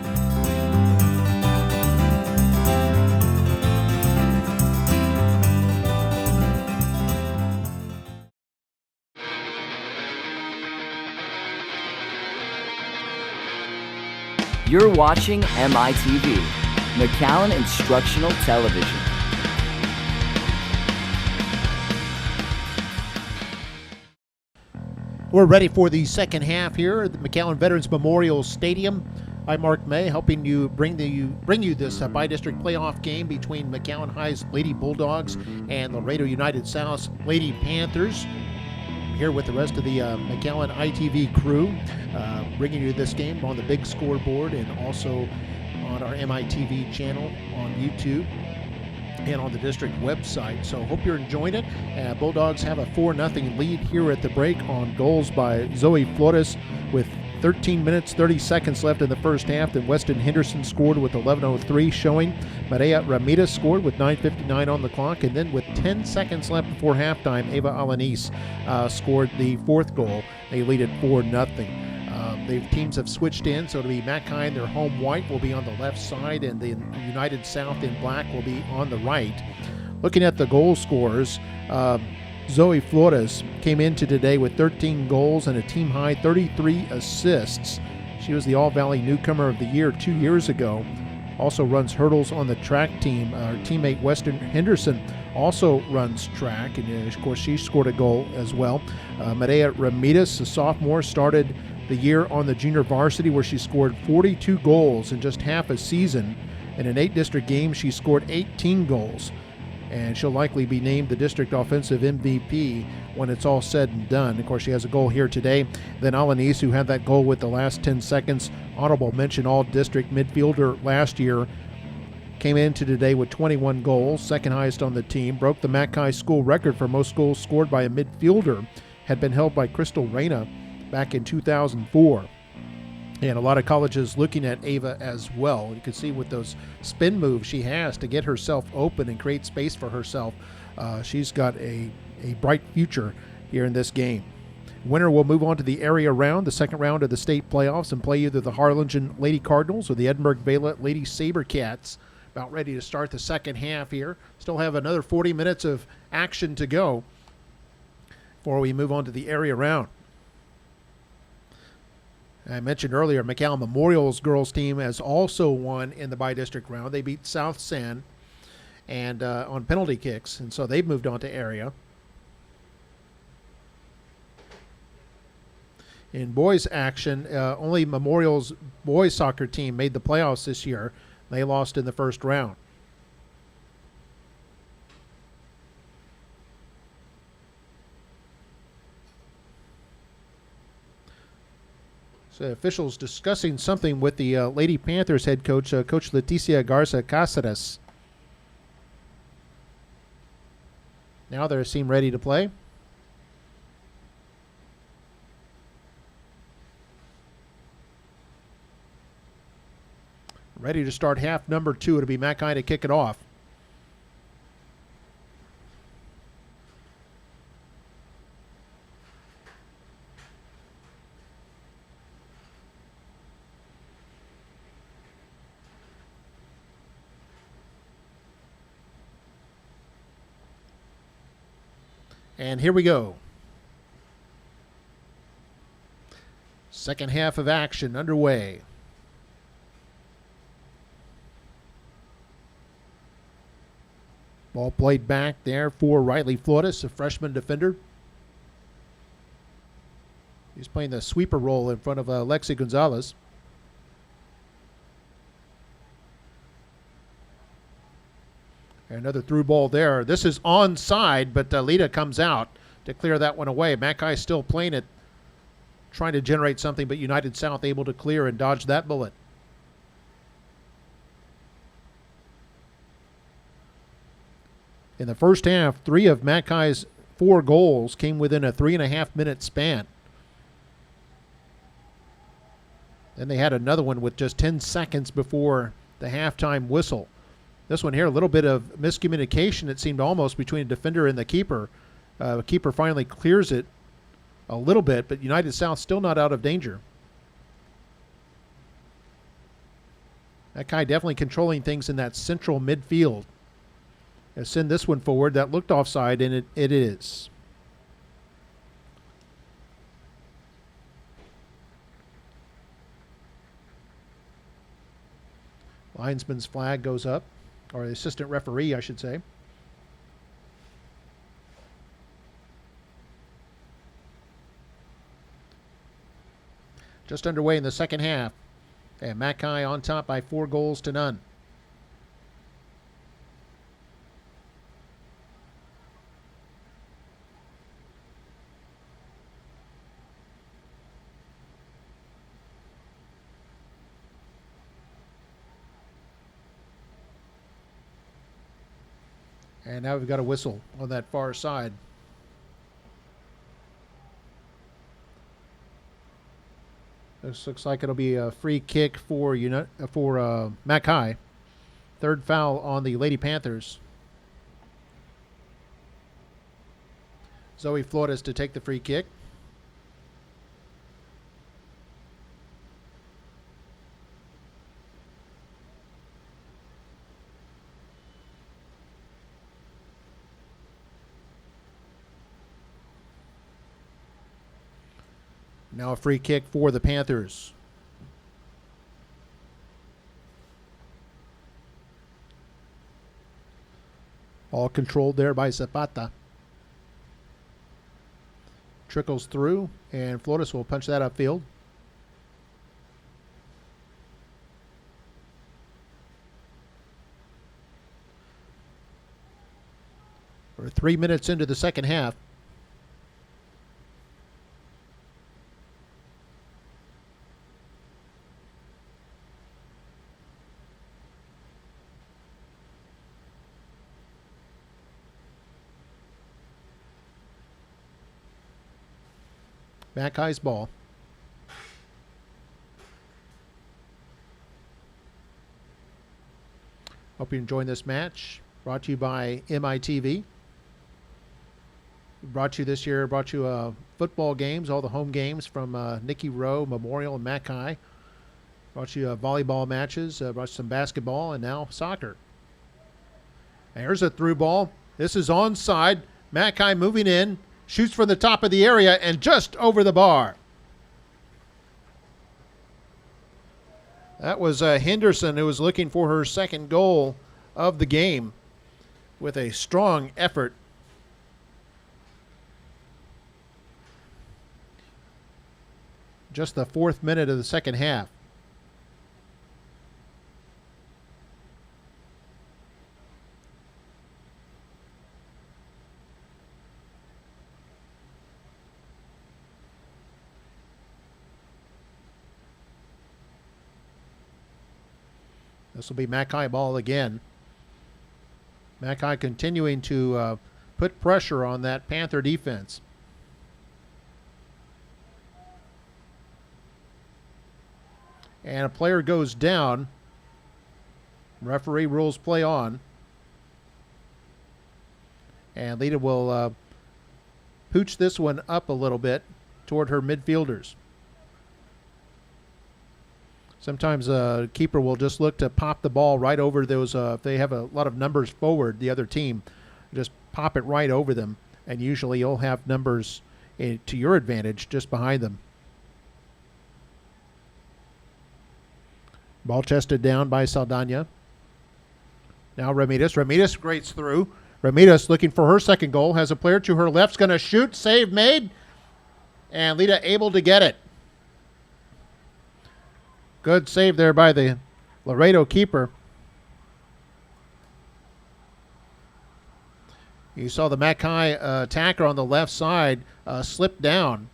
You're watching MITV, McAllen Instructional Television. We're ready for the second half here at the McAllen Veterans Memorial Stadium. I'm Mark May, helping you bring you this bi-district playoff game between McAllen High's Lady Bulldogs and Laredo United South's Lady Panthers. Here with the rest of the McAllen ITV crew, bringing you this game on the big scoreboard and also on our MITV channel on YouTube and on the district website. So hope you're enjoying it. Bulldogs have a 4-0 lead here at the break on goals by Zoe Flores with 13 minutes, 30 seconds left in the first half. Then Weston Henderson scored with 11:03 showing. Maria Ramirez scored with 9:59 on the clock. And then with 10 seconds left before halftime, Ava Alanis scored the 4th goal. They lead at 4-0. The teams have switched in, so it'll be Mackay in their home white will be on the left side, and the United South in black will be on the right. Looking at the goal scorers, Zoe Flores came into today with 13 goals and a team-high 33 assists. She was the All-Valley Newcomer of the Year 2 years ago. Also runs hurdles on the track team. Our teammate Weston Henderson also runs track, and of course she scored a goal as well. Maria Ramirez, a sophomore, started the year on the junior varsity where she scored 42 goals in just half a season. In an 8-district game, she scored 18 goals, and she'll likely be named the district offensive MVP when it's all said and done. Of course, she has a goal here today. Then Alanis, who had that goal with the last 10 seconds, honorable mention all-district midfielder last year, came into today with 21 goals, second highest on the team, broke the Mackay school record for most goals scored by a midfielder, had been held by Crystal Reyna back in 2004. And a lot of colleges looking at Ava as well. You can see with those spin moves she has to get herself open and create space for herself. She's got a bright future here in this game. Winner will move on to the area round, the second round of the state playoffs, and play either the Harlingen Lady Cardinals or the Edinburgh Vela Lady Sabercats. About ready to start the second half here. Still have another 40 minutes of action to go before we move on to the area round. I mentioned earlier, McAllen Memorial's girls team has also won in the bi-district round. They beat South San and on penalty kicks, and so they've moved on to area. In boys action, only Memorial's boys soccer team made the playoffs this year. They lost in the first round. So officials discussing something with the Lady Panthers head coach, Coach Leticia Garza Cáceres. Now they seem ready to play. Ready to start half number 2. It'll be Mackay to kick it off. And here we go. Second half of action underway. Ball played back there for Riley Flores, a freshman defender. He's playing the sweeper role in front of Lexi Gonzalez. Another through ball there. This is onside, but Lita comes out to clear that one away. Mackay still playing it, trying to generate something, but United South able to clear and dodge that bullet. In the first half, 3 of Mackay's 4 goals came within a 3.5-minute span. Then they had another one with just 10 seconds before the halftime whistle. This one here, a little bit of miscommunication, it seemed almost, between a defender and the keeper. The keeper finally clears it a little bit, but United South still not out of danger. Mackay definitely controlling things in that central midfield. Send this one forward. That looked offside, and it is. Linesman's flag goes up, or the assistant referee, I should say. Just underway in the second half. And Mackay on top by 4-0. And now we've got a whistle on that far side. This looks like it'll be a free kick for Mackay. Third foul on the Lady Panthers. Zoe Flores to take the free kick. Now a free kick for the Panthers. All controlled there by Zapata. Trickles through, and Flores will punch that upfield. We're 3 minutes into the second half. McAllen's ball. Hope you're enjoying this match. Brought to you by MITV. Brought you football games, all the home games from Nicky Rowe, Memorial, and Mackay. Brought you volleyball matches, brought you some basketball, and now soccer. And here's a through ball. This is onside. Mackay moving in. Shoots from the top of the area and just over the bar. That was Henderson, who was looking for her second goal of the game with a strong effort. Just the 4th minute of the second half. This will be Mackay ball again. Mackay continuing to put pressure on that Panther defense. And a player goes down. Referee rules play on. And Lita will pooch this one up a little bit toward her midfielders. Sometimes a keeper will just look to pop the ball right over those. If they have a lot of numbers forward, the other team, just pop it right over them. And usually you'll have numbers to your advantage just behind them. Ball chested down by Saldana. Now Ramirez. Ramirez grates through. Ramirez looking for her second goal. Has a player to her left. Going to shoot. Save made. And Lita able to get it. Good save there by the Laredo keeper. You saw the Mackay attacker on the left side slip down.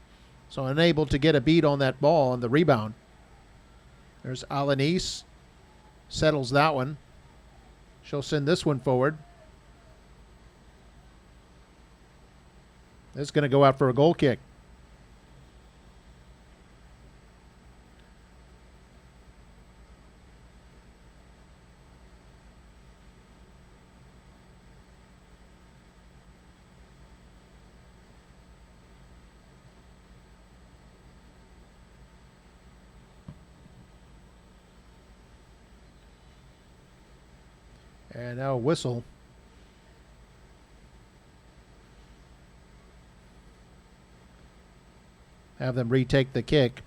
So unable to get a beat on that ball on the rebound. There's Alanis. Settles that one. She'll send this one forward. This is going to go out for a goal kick. And now a whistle. Have them retake the kick.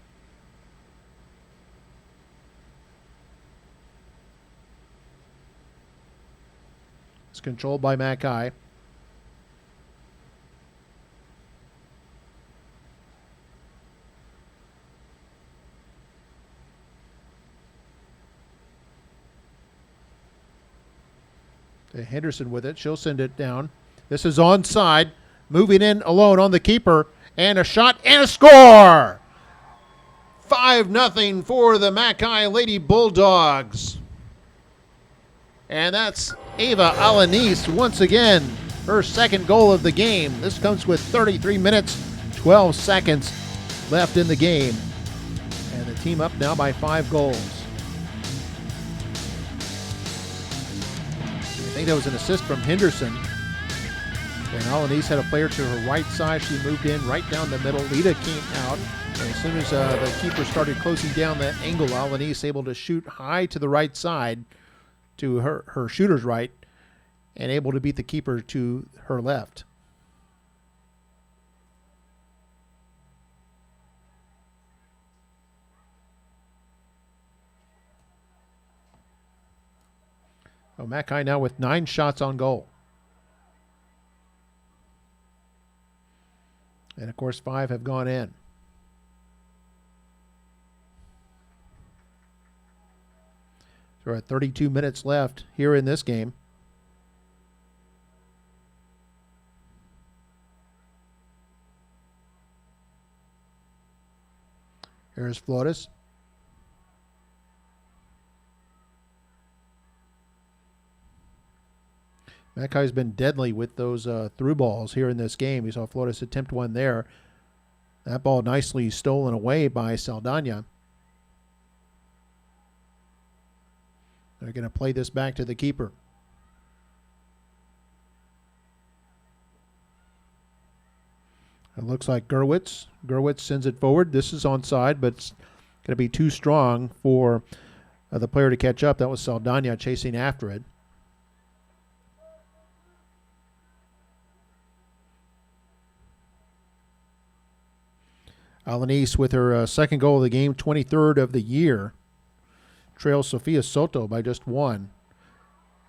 It's controlled by Mackay. Henderson with it. She'll send it down. This is onside. Moving in alone on the keeper. And a shot and a score! 5-0 for the Mackay Lady Bulldogs. And that's Ava Alanis once again. Her second goal of the game. This comes with 33 minutes, 12 seconds left in the game. And the team up now by 5 goals. I think that was an assist from Henderson. And Alanis had a player to her right side. She moved in right down the middle. Lita came out. And as soon as the keeper started closing down that angle, Alanis able to shoot high to the right side to her shooter's right and able to beat the keeper to her left. Oh, Mackay now with 9 shots on goal. And, of course, 5 have gone in. So we're at 32 minutes left here in this game. Here's Flores. Macai's been deadly with those through balls here in this game. We saw Flores attempt one there. That ball nicely stolen away by Saldana. They're going to play this back to the keeper. It looks like Gerwitz. Gerwitz sends it forward. This is onside, but it's going to be too strong for the player to catch up. That was Saldana chasing after it. Alanis with her second goal of the game, 23rd of the year. Trails Sofia Soto by just 1.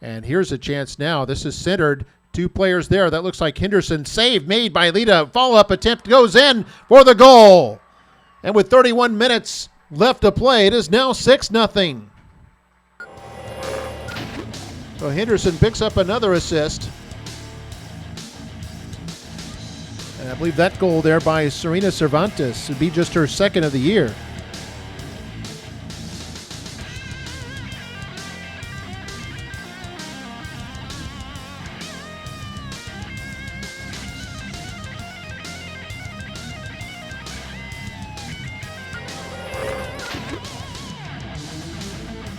And here's a chance now. This is centered. 2 players there. That looks like Henderson. Save made by Lita. Follow-up attempt goes in for the goal. And with 31 minutes left to play, it is now 6-0. So Henderson picks up another assist. And I believe that goal there by Serena Cervantes would be just her second of the year.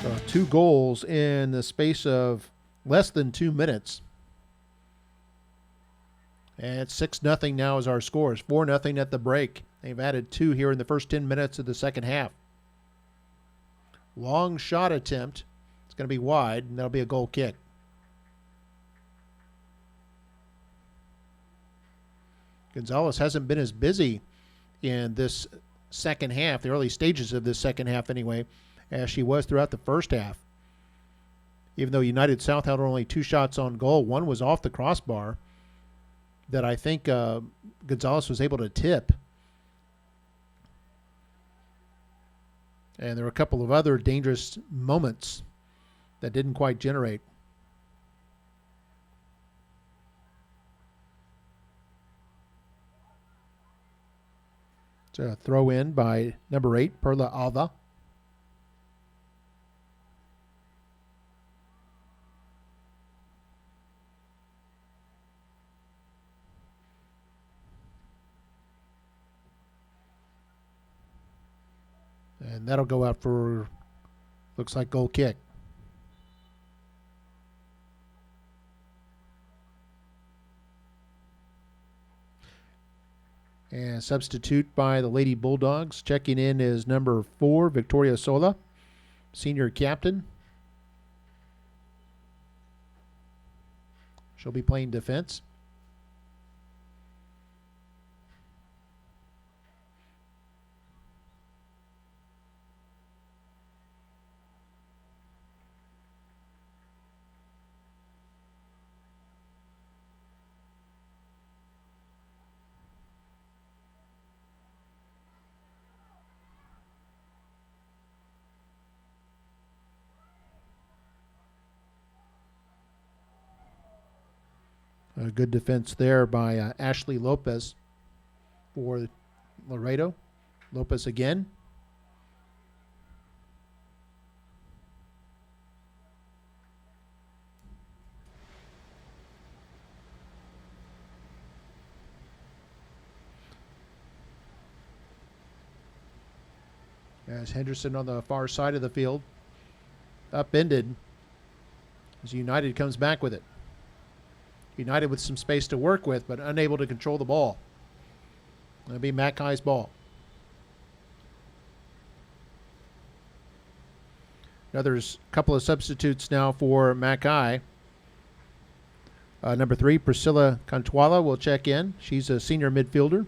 So 2 goals in the space of less than 2 minutes. And it's 6-0 now as our scores. 4-0 at the break. They've added 2 here in the first 10 minutes of the second half. Long shot attempt. It's going to be wide, and that'll be a goal kick. Gonzalez hasn't been as busy in this second half, the early stages of this second half anyway, as she was throughout the first half. Even though United South had only 2 shots on goal, one was off the crossbar that I think Gonzalez was able to tip. And there were a couple of other dangerous moments that didn't quite generate. It's a throw in by number 8, Perla Alva. And that'll go out for, looks like, goal kick. And substitute by the Lady Bulldogs. Checking in is number 4, Victoria Sola, senior captain. She'll be playing defense. A good defense there by Ashley Lopez for Laredo. Lopez again. As Henderson on the far side of the field. Upended as United comes back with it. United with some space to work with, but unable to control the ball. That'll be Macai's ball. Now there's a couple of substitutes now for Mackay. Number 3, Priscilla Cantwala will check in. She's a senior midfielder.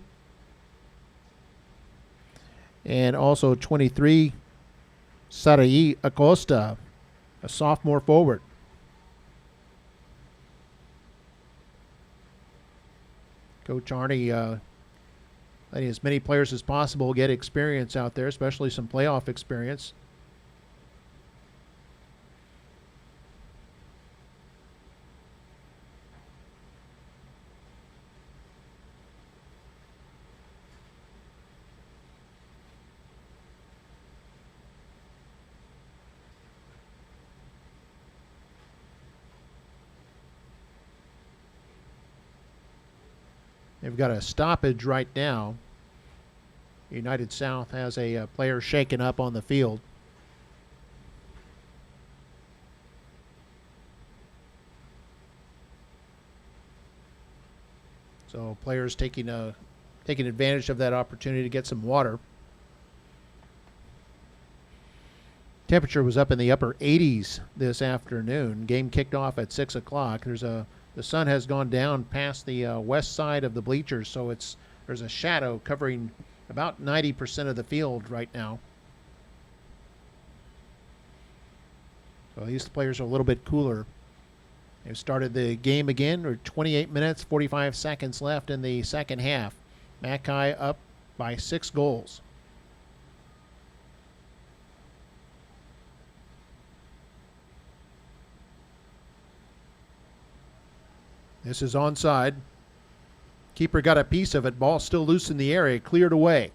And also 23, Sarai Acosta, a sophomore forward. Coach Arnie letting as many players as possible get experience out there, especially some playoff experience. They've got a stoppage right now. United South has a player shaken up on the field. So players taking advantage of that opportunity to get some water. Temperature was up in the upper 80s this afternoon. Game kicked off at 6 o'clock. The sun has gone down past the west side of the bleachers, so there's a shadow covering about 90% of the field right now. So these players are a little bit cooler. They've started the game again. There are 28 minutes, 45 seconds left in the second half. Mackay up by 6 goals. This is onside. Keeper got a piece of it. Ball still loose in the area. Cleared away.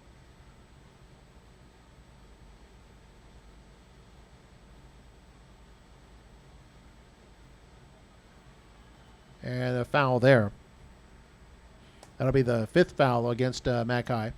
And a foul there. That'll be the 5th foul against Mackay.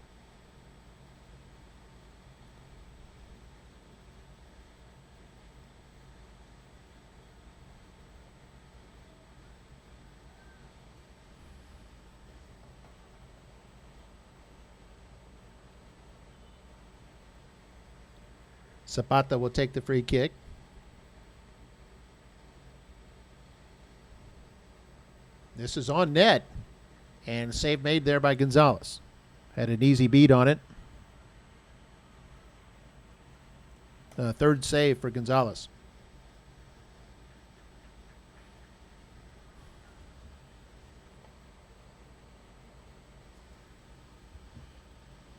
Zapata will take the free kick. This is on net. And save made there by Gonzalez. Had an easy beat on it. Third save for Gonzalez.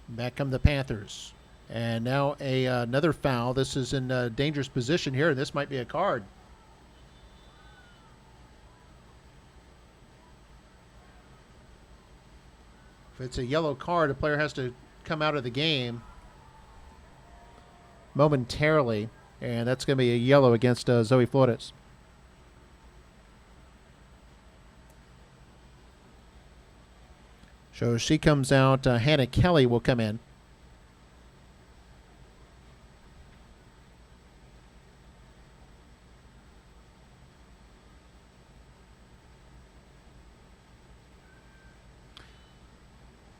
Back come the Panthers. And now another foul. This is in a dangerous position here. This might be a card. If it's a yellow card, a player has to come out of the game momentarily. And that's going to be a yellow against Zoe Flores. So she comes out. Hannah Kelly will come in.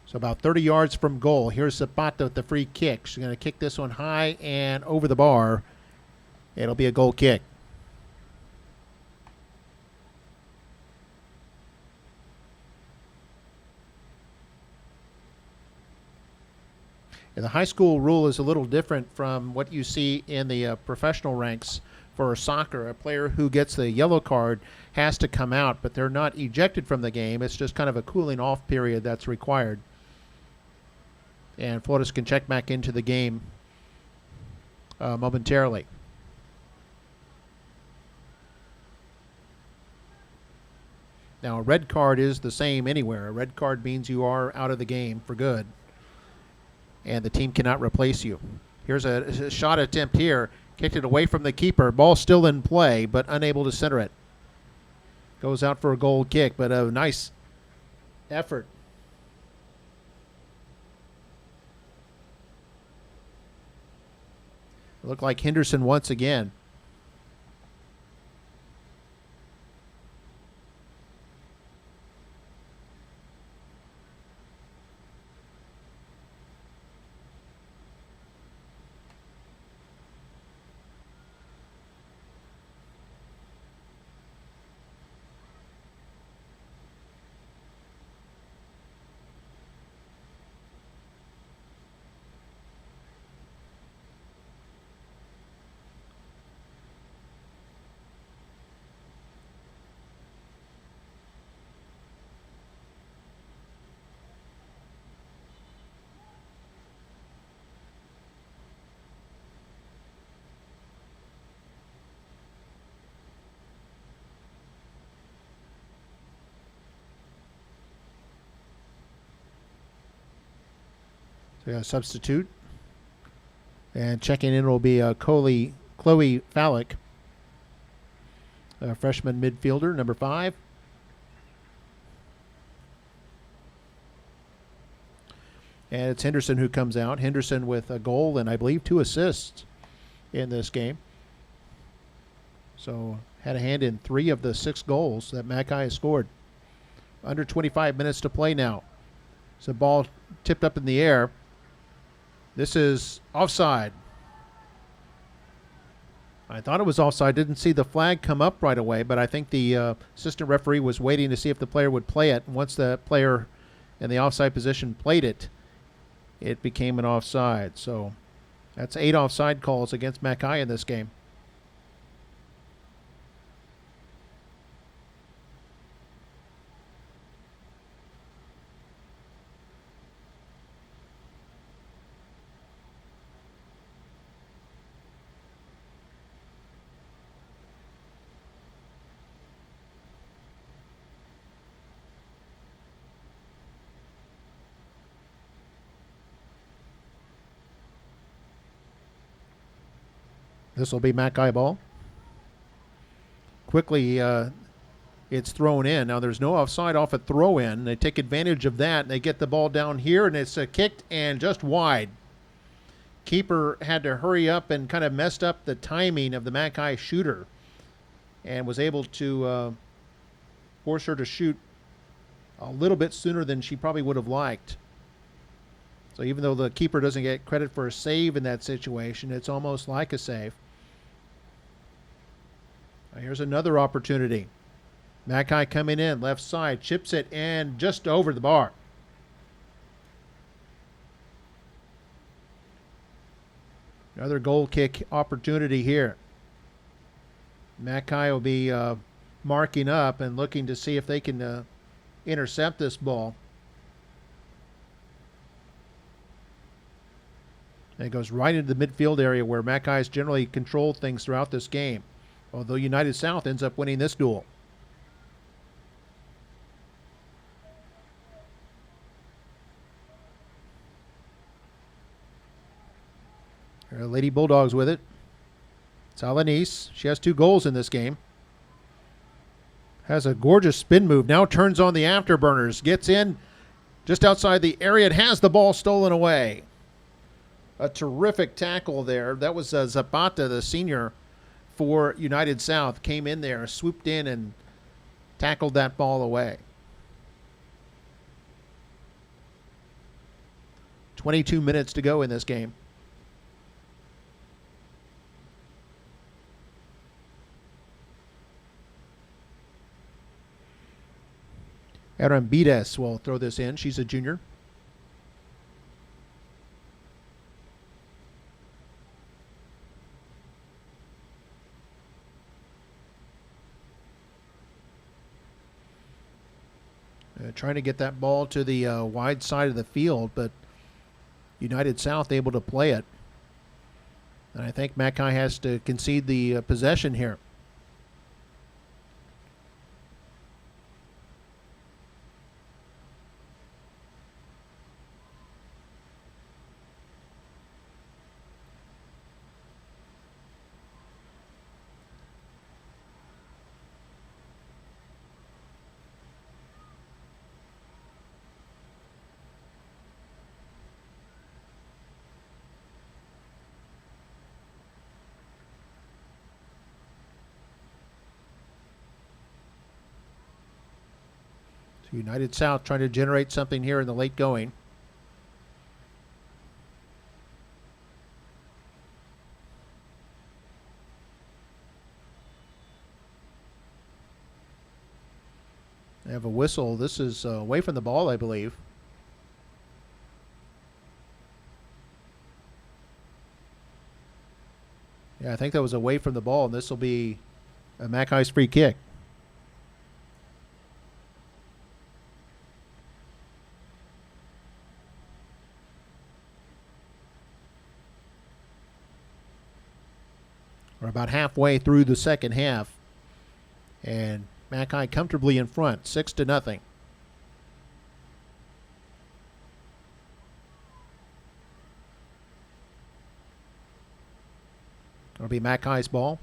So about 30 yards from goal. Here's Zapata with the free kick. She's going to kick this one high and over the bar. It'll be a goal kick. And the high school rule is a little different from what you see in the professional ranks for soccer. A player who gets the yellow card has to come out, but they're not ejected from the game. It's just kind of a cooling off period that's required. And Flores can check back into the game momentarily. Now, a red card is the same anywhere. A red card means you are out of the game for good, and the team cannot replace you. Here's a shot attempt here. Kicked it away from the keeper. Ball still in play, but unable to center it. Goes out for a goal kick, but a nice effort. Looked like Henderson once again. Substitute. And checking in will be Chloe Fallick, freshman midfielder, number 5. And it's Henderson who comes out. Henderson with a goal and I believe 2 assists in this game. So had a hand in 3 of the 6 goals that Mackay has scored. Under 25 minutes to play now. So ball tipped up in the air. This is offside. I thought it was offside. Didn't see the flag come up right away, but I think the assistant referee was waiting to see if the player would play it. Once the player in the offside position played it, it became an offside. So that's 8 offside calls against Mackay in this game. This will be Mackay ball. Quickly, it's thrown in. Now, there's no offside off a throw-in. They take advantage of that, and they get the ball down here, and it's kicked and just wide. Keeper had to hurry up and kind of messed up the timing of the Mackay shooter and was able to force her to shoot a little bit sooner than she probably would have liked. So even though the keeper doesn't get credit for a save in that situation, it's almost like a save. Here's another opportunity. Mackay coming in, left side, chips it, and just over the bar. Another goal kick opportunity here. Mackay will be marking up and looking to see if they can intercept this ball. And it goes right into the midfield area where Mackay has generally controlled things throughout this game. Although United South ends up winning this duel. Lady Bulldogs with it. It's Alanis. She has 2 goals in this game. Has a gorgeous spin move. Now turns on the afterburners. Gets in just outside the area. It has the ball stolen away. A terrific tackle there. That was Zapata, the senior for United South, came in there, swooped in, and tackled that ball away. 22 minutes to go in this game. Arambides will throw this in. She's a junior. Trying to get that ball to the wide side of the field, but United South able to play it. And I think Mackay has to concede the possession here. So United South trying to generate something here in the late going. They have a whistle. This is away from the ball, I believe. Yeah, I think that was away from the ball, and this will be a Mackay's free kick. We're about halfway through the second half, and Mackay comfortably in front, 6-0. It'll be Mackay's ball.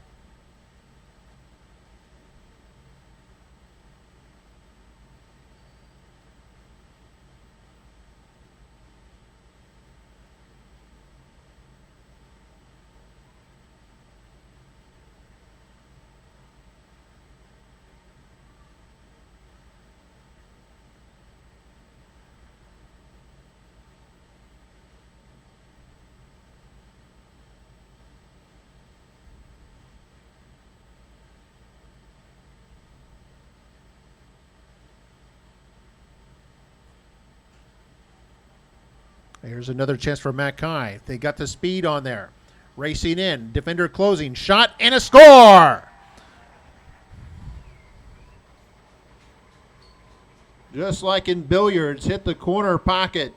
Here's another chance for Mackay. They got the speed on there. Racing in. Defender closing. Shot and a score! Just like in billiards, hit the corner pocket.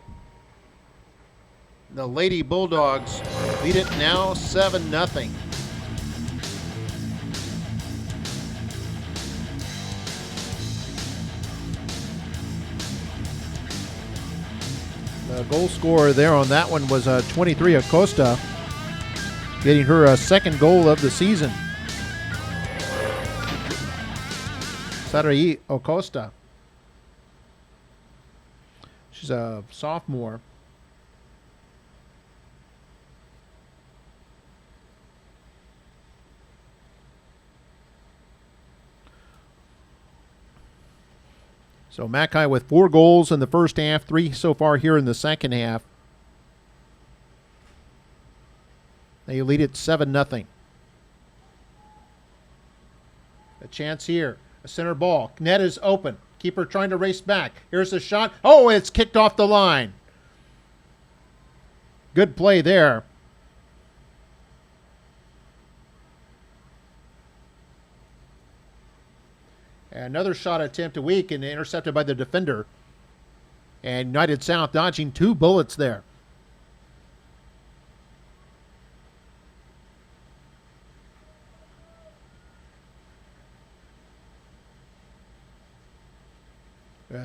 The Lady Bulldogs lead it now 7-0. The goal scorer there on that one was 23 Acosta, getting her second goal of the season. Sarai Acosta. She's a sophomore. So Mackay with 4 goals in the first half, 3 so far here in the second half. They lead it 7-0. A chance here. A center ball. Net is open. Keeper trying to race back. Here's the shot. Oh, it's kicked off the line. Good play there. Another shot attempt weak and intercepted by the defender. And United South dodging 2 bullets there.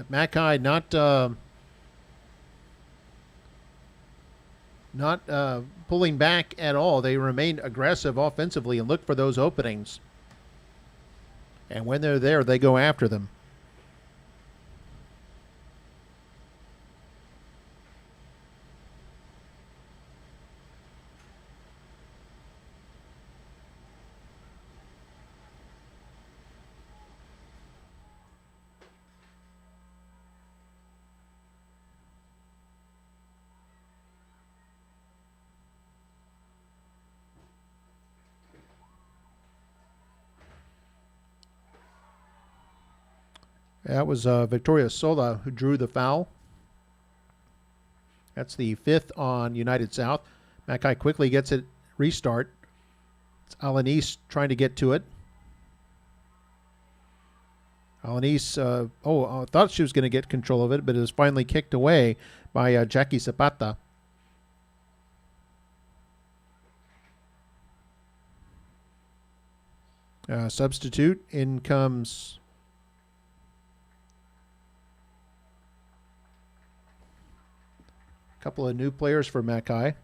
Mackay not pulling back at all. They remain aggressive offensively and look for those openings. And when they're there, they go after them. That was Victoria Sola who drew the foul. That's the 5th on United South. Mackay quickly gets it restart. It's Alanis trying to get to it. Alanis, I thought she was going to get control of it, but it was finally kicked away by Jackie Zapata. Substitute. In comes a couple of new players for Mackay.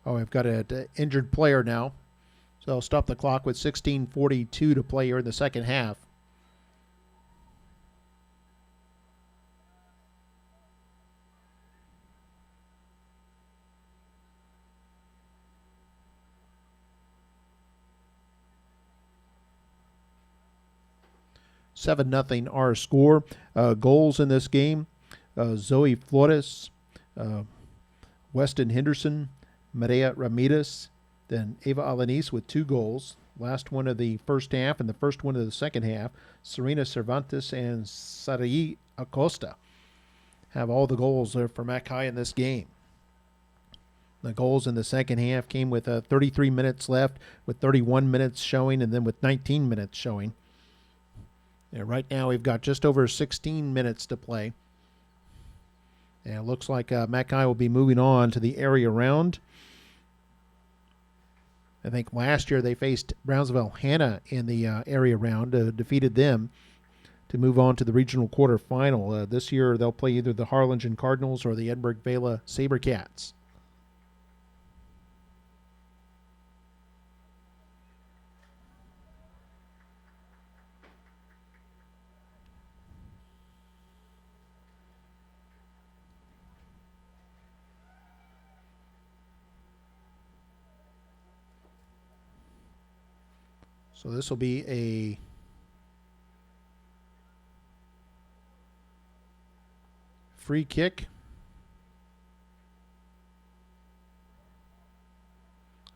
Oh, we've got an injured player now. So they'll stop the clock with 16:42 to play here in the second half. $7-0 our score. Goals in this game: Zoe Flores, Weston Henderson, Maria Ramirez, then Eva Alanis with 2 goals. Last one of the first half and the first one of the second half. Serena Cervantes and Sarai Acosta have all the goals there for Mackay in this game. The goals in the second half came with 33 minutes left, with 31 minutes showing, and then with 19 minutes showing. And right now we've got just over 16 minutes to play. And it looks like Mackay will be moving on to the area round. I think last year they faced Brownsville Hanna in the area round, defeated them to move on to the regional quarterfinal. This year they'll play either the Harlingen Cardinals or the Edinburgh Vela Sabercats. So this will be a free kick.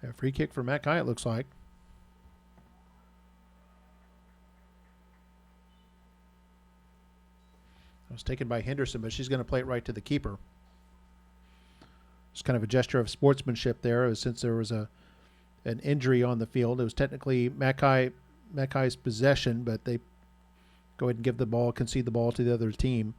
A free kick for McAllen, it looks like. It was taken by Henderson, but she's going to play it right to the keeper. It's kind of a gesture of sportsmanship there, since there was an injury on the field. It was technically Mackay's possession, but they go ahead and concede the ball to the other team.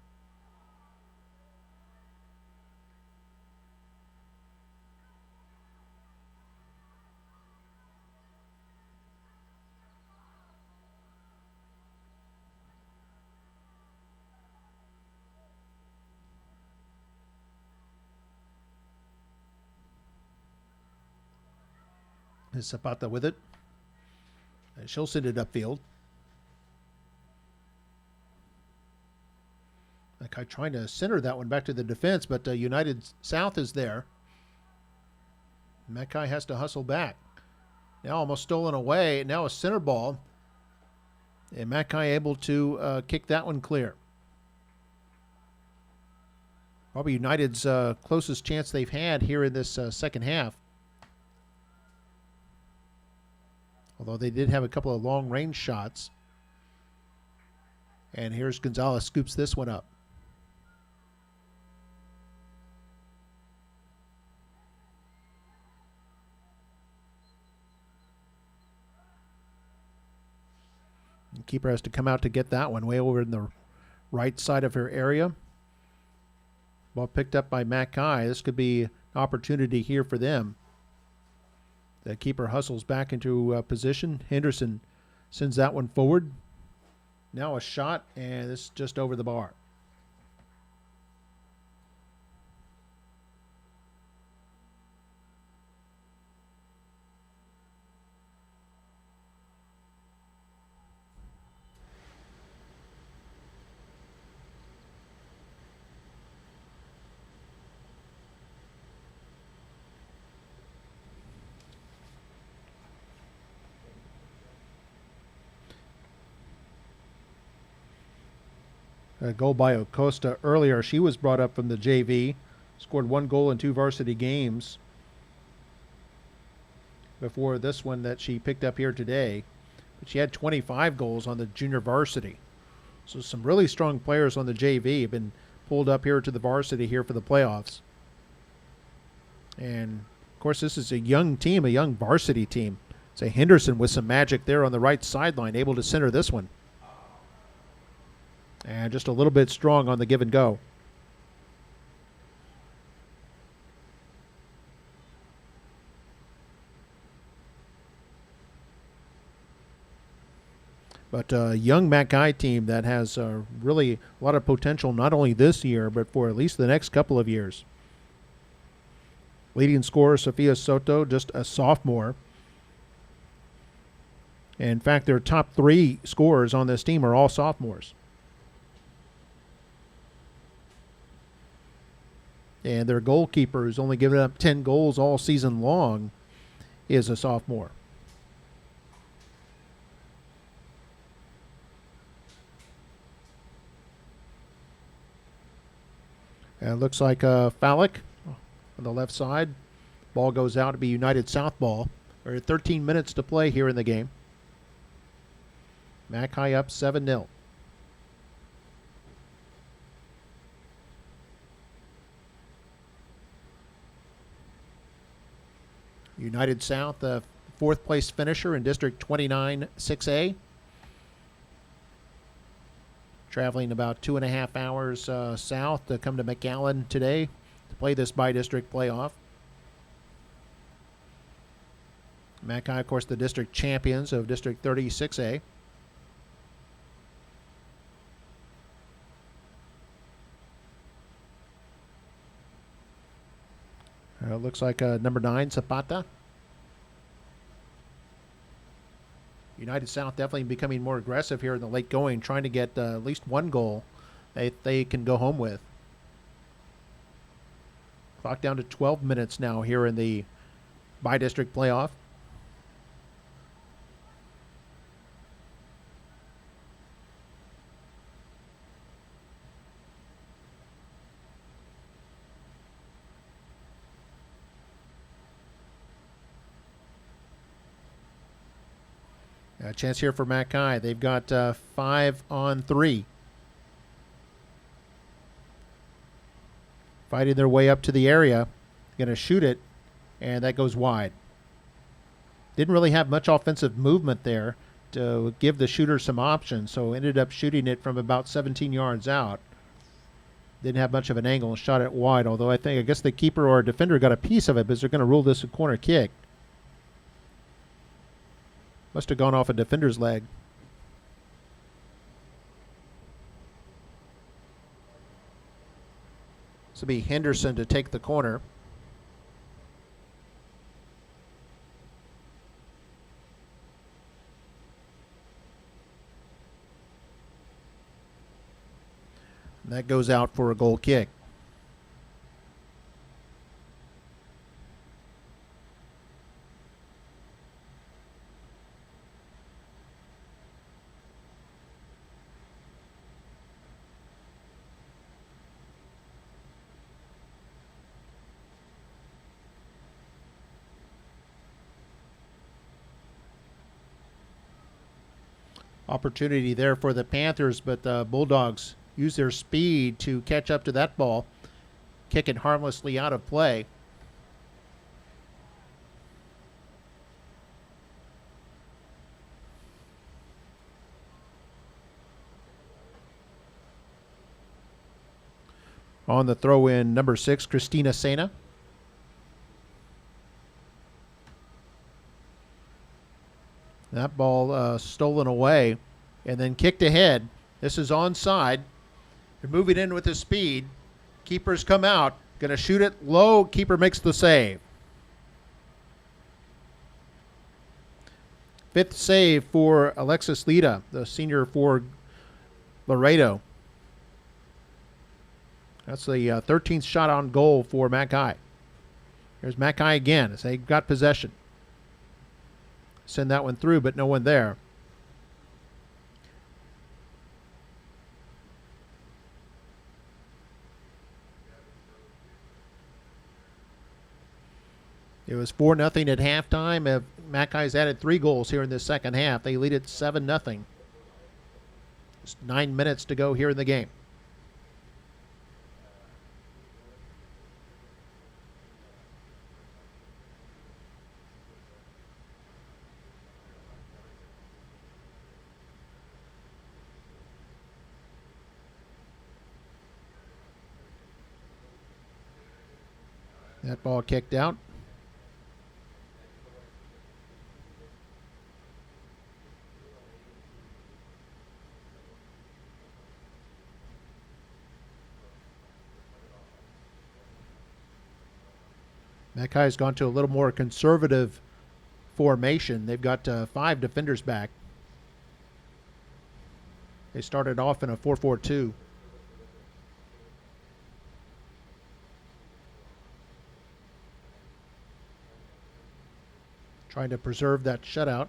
Zapata with it. And she'll send it upfield. Mackay trying to center that one back to the defense, but United South is there. Mackay has to hustle back. Now almost stolen away. Now a center ball. And Mackay able to kick that one clear. Probably United's closest chance they've had here in this second half. Although they did have a couple of long-range shots. And here's Gonzalez, scoops this one up. The keeper has to come out to get that one way over in the right side of her area. Ball picked up by Mackay. This could be an opportunity here for them. The keeper hustles back into position. Henderson sends that one forward. Now a shot, and this is just over the bar. A goal by Acosta earlier. She was brought up from the JV. Scored 1 goal in 2 varsity games before this one that she picked up here today. But she had 25 goals on the junior varsity. So some really strong players on the JV have been pulled up here to the varsity here for the playoffs. And, of course, this is a young team, a young varsity team. It's a Henderson with some magic there on the right sideline, able to center this one. And just a little bit strong on the give and go. But a young Mackay team that has really a lot of potential, not only this year, but for at least the next couple of years. Leading scorer, Sofia Soto, just a sophomore. And in fact, their top 3 scorers on this team are all sophomores. And their goalkeeper, who's only given up 10 goals all season long, is a sophomore. And it looks like Fallick on the left side. Ball goes out to be United South ball. There are 13 minutes to play here in the game. Mackay up 7-0. United South, the 4th place finisher in District 29 6A. Traveling about 2.5 hours south to come to McAllen today to play this by-district playoff. McAllen, of course, the district champions of District 36A. Looks like number 9, Zapata. United South definitely becoming more aggressive here in the late going, trying to get at least one goal they can go home with. Clock down to 12 minutes now here in the by-district playoff. A chance here for McAllen. They've got 5-on-3. Fighting their way up to the area. Going to shoot it, and that goes wide. Didn't really have much offensive movement there to give the shooter some options, so ended up shooting it from about 17 yards out. Didn't have much of an angle and shot it wide, although I guess the keeper or defender got a piece of it, because they're going to rule this a corner kick. Must have gone off a defender's leg. This will be Henderson to take the corner. And that goes out for a goal kick. Opportunity there for the Panthers, but the Bulldogs use their speed to catch up to that ball, kick it harmlessly out of play. On the throw-in, number 6, Christina Sena. That ball stolen away and then kicked ahead. This is onside. They're moving in with the speed. Keepers come out. Going to shoot it low. Keeper makes the save. 5th save for Alexis Lita, the senior for Laredo. That's the 13th shot on goal for McAllen. Here's McAllen again as they got possession. Send that one through, but no one there. It was 4-0 at halftime. McAllen's added 3 goals here in the second half. They lead it 7-0. Just 9 minutes to go here in the game. That ball kicked out. McAllen's gone to a little more conservative formation. They've got 5 defenders back. They started off in a 4-4-2. Trying to preserve that shutout.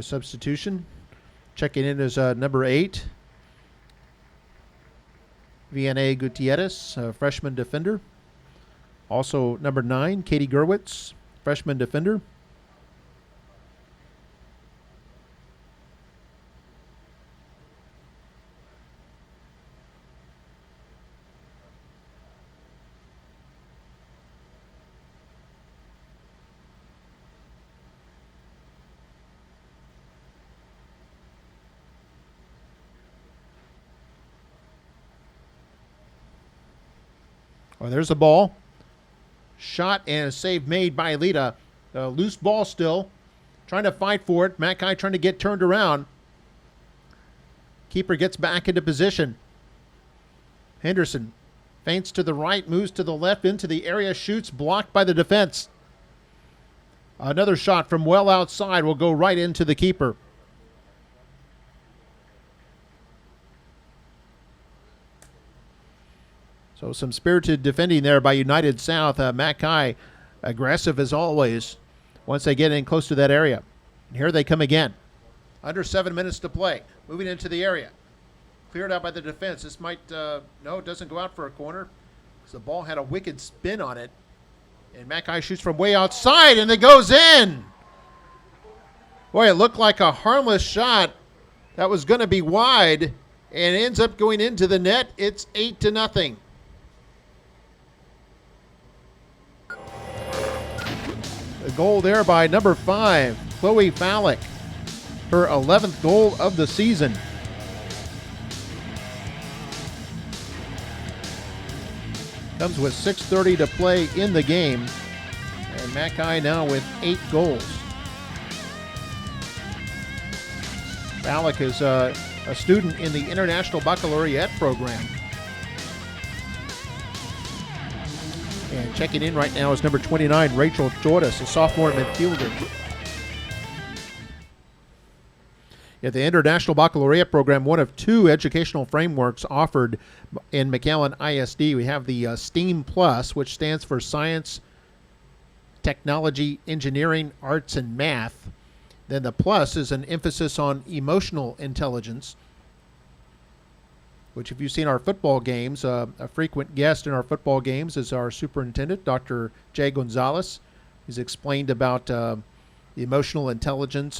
Substitution. Checking in as number 8. Vianney Gutierrez, freshman defender. Also number 9, Katie Gerwitz, freshman defender. Oh, there's the ball. Shot and a save made by Lita. Loose ball still. Trying to fight for it. Mackay trying to get turned around. Keeper gets back into position. Henderson feints to the right, moves to the left into the area, shoots, blocked by the defense. Another shot from well outside will go right into the keeper. So some spirited defending there by United South. Mackay aggressive as always once they get in close to that area. And here they come again. Under 7 minutes to play. Moving into the area. Cleared out by the defense. This might, no, it doesn't go out for a corner. The ball had a wicked spin on it. And Mackay shoots from way outside, and it goes in. Boy, it looked like a harmless shot that was going to be wide, and ends up going into the net. It's 8-0. A goal there by number 5, Chloe Fallick, her 11th goal of the season. Comes with 6:30 to play in the game. And Mackay now with 8 goals. Fallick is a student in the International Baccalaureate program. And checking in right now is number 29, Rachel Jordas, a sophomore midfielder. At the International Baccalaureate program, one of 2 educational frameworks offered in McAllen ISD. We have the STEAM Plus, which stands for Science, Technology, Engineering, Arts, and Math. Then the Plus is an emphasis on emotional intelligence, which if you've seen our football games, a frequent guest in our football games is our superintendent, Dr. Jay Gonzalez. He's explained about the emotional intelligence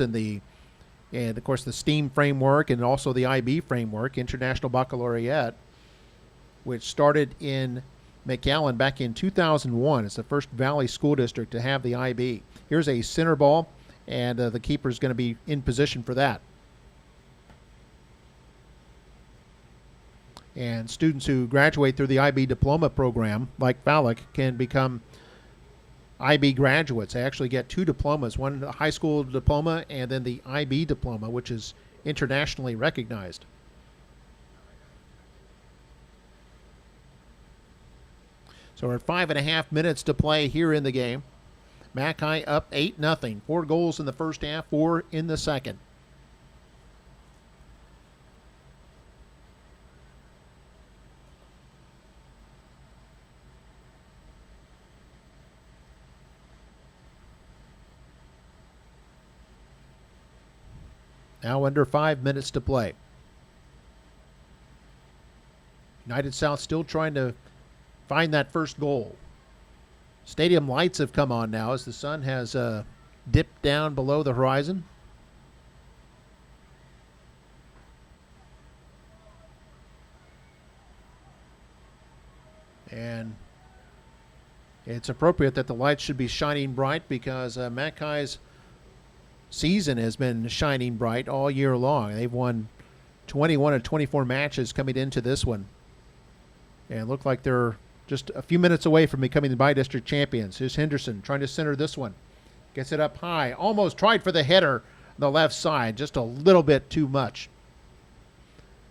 and of course the STEAM framework and also the IB framework, International Baccalaureate, which started in McAllen back in 2001. It's the first Valley School District to have the IB. Here's a center ball, and the keeper is going to be in position for that. And students who graduate through the IB diploma program, like Fallick, can become IB graduates. They actually get 2 diplomas, one a high school diploma and then the IB diploma, which is internationally recognized. So we're at 5.5 minutes to play here in the game. Mackay up 8-0. 4 goals in the first half, 4 in the second. Now under 5 minutes to play. United South still trying to find that first goal. Stadium lights have come on now as the sun has dipped down below the horizon. And it's appropriate that the lights should be shining bright because Mackay's season has been shining bright all year long. They've won 21 of 24 matches coming into this one. And look like they're just a few minutes away from becoming the by-district champions. Here's Henderson trying to center this one. Gets it up high. Almost tried for the header on the left side. Just a little bit too much.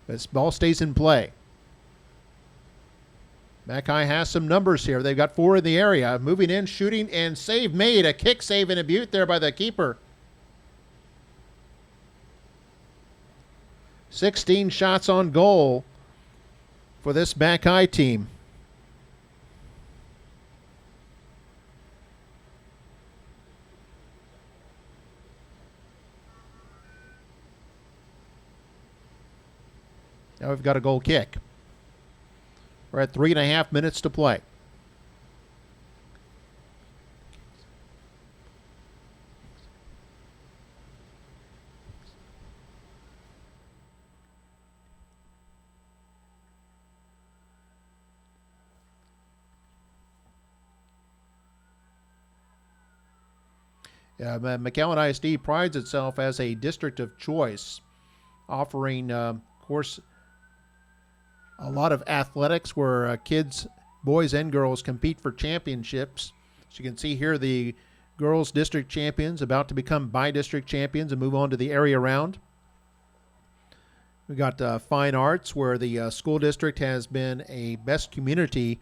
This ball stays in play. Mackay has some numbers here. They've got 4 in the area. Moving in, shooting, and save made. A kick save and a beaut there by the keeper. 16 shots on goal for this Mackay team. Now we've got a goal kick. We're at 3.5 minutes to play. McAllen ISD prides itself as a district of choice, offering, of course, a lot of athletics where kids boys and girls compete for championships. As you can see here, the girls district champions about to become bi-district champions and move on to the area round. We got fine arts, where the school district has been a best community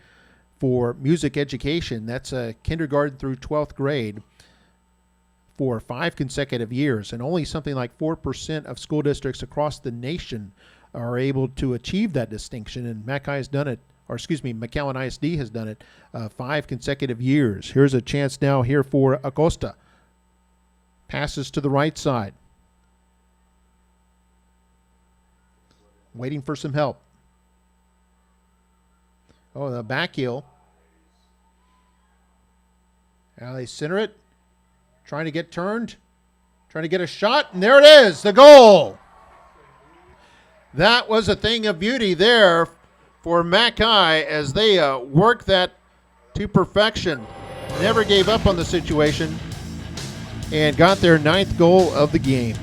for music education. That's kindergarten through 12th grade for 5 consecutive years, and only something like 4% of school districts across the nation are able to achieve that distinction, and McAllen ISD has done it 5 consecutive years. Here's a chance now here for Acosta. Passes to the right side. Waiting for some help. Oh, the back heel. Now they center it. Trying to get turned. Trying to get a shot. And there it is. The goal. That was a thing of beauty there for McAllen as they worked that to perfection. Never gave up on the situation and got their 9th goal of the game.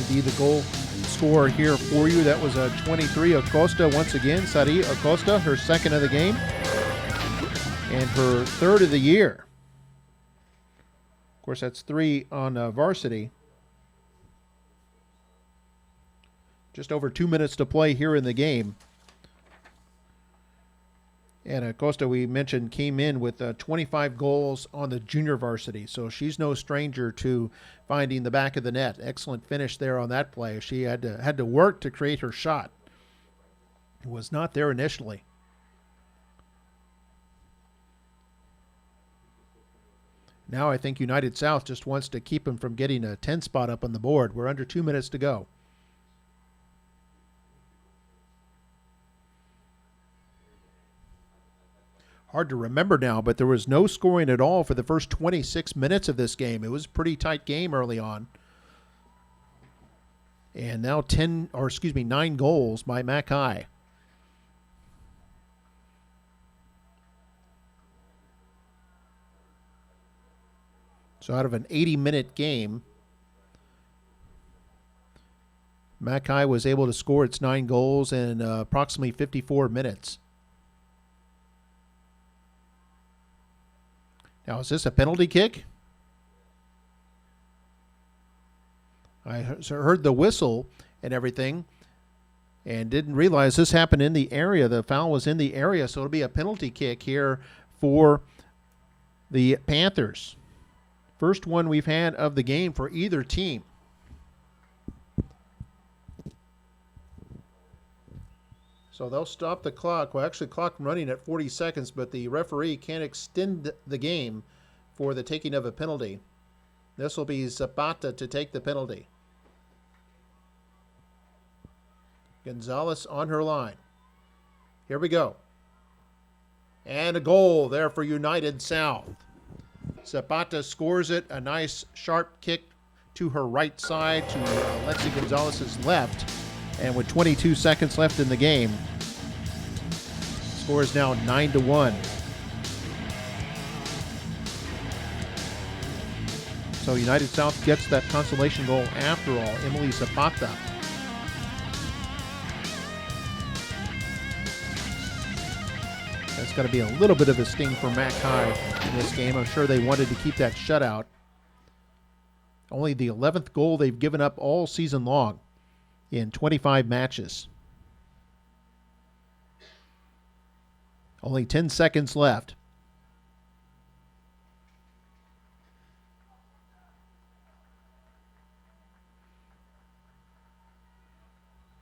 Indeed, the goal scorer here for you, that was a 23, Acosta once again. Sari Acosta, her 2nd of the game and her 3rd of the year. Of course, that's 3 on varsity. Just over 2 minutes to play here in the game. And Acosta, we mentioned, came in with 25 goals on the junior varsity, so she's no stranger to finding the back of the net. Excellent finish there on that play. She had to work to create her shot. It was not there initially. Now I think United South just wants to keep him from getting a 10 spot up on the board. We're under 2 minutes to go. Hard to remember now, but there was no scoring at all for the first 26 minutes of this game. It was a pretty tight game early on. And now 9 goals by McAllen. So out of an 80-minute game, McAllen was able to score its 9 goals in approximately 54 minutes. Now, is this a penalty kick? I heard the whistle and everything and didn't realize this happened in the area. The foul was in the area, so it'll be a penalty kick here for the Panthers. First one we've had of the game for either team. So they'll stop the clock. Well, actually, clock running at 40 seconds, but the referee can't extend the game for the taking of a penalty. This will be Zapata to take the penalty. Gonzalez on her line. Here we go. And a goal there for United South. Zapata scores it. A nice sharp kick to her right side to Lexi Gonzalez's left. And with 22 seconds left in the game, score is now 9-1. So United South gets that consolation goal after all. Emily Zapata. That's got to be a little bit of a sting for McAllen in this game. I'm sure they wanted to keep that shutout. Only the 11th goal they've given up all season long in 25 matches. Only 10 seconds left.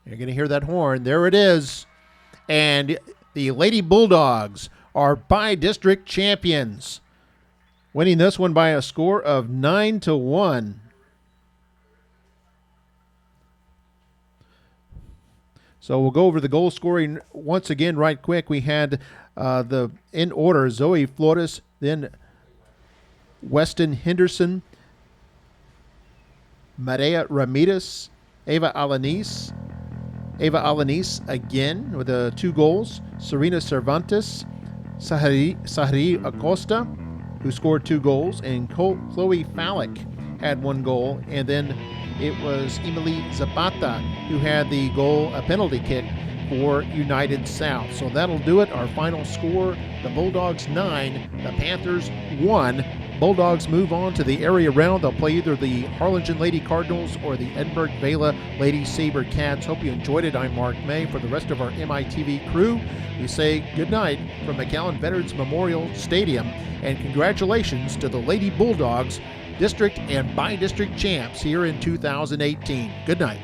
You're going to hear that horn. There it is. And the Lady Bulldogs are bi-district champions, winning this one by a score of 9-1. So we'll go over the goal scoring once again right quick. We had in order, Zoe Flores, then Weston Henderson, Maria Ramirez, Eva Alanis again with 2 goals, Serena Cervantes, Sahari Acosta, who scored 2 goals, and Chloe Fallick had 1 goal, and then it was Emily Zapata who had the goal, a penalty kick for United South. So that'll do it. Our final score, the Bulldogs 9, the Panthers 1. Bulldogs move on to the area round. They'll play either the Harlingen Lady Cardinals or the Edinburgh Vela Lady Saber Cats. Hope you enjoyed it. I'm Mark May. For the rest of our MITV crew, we say good night from McAllen Veterans Memorial Stadium, and congratulations to the Lady Bulldogs, district and by-district champs here in 2018. Good night.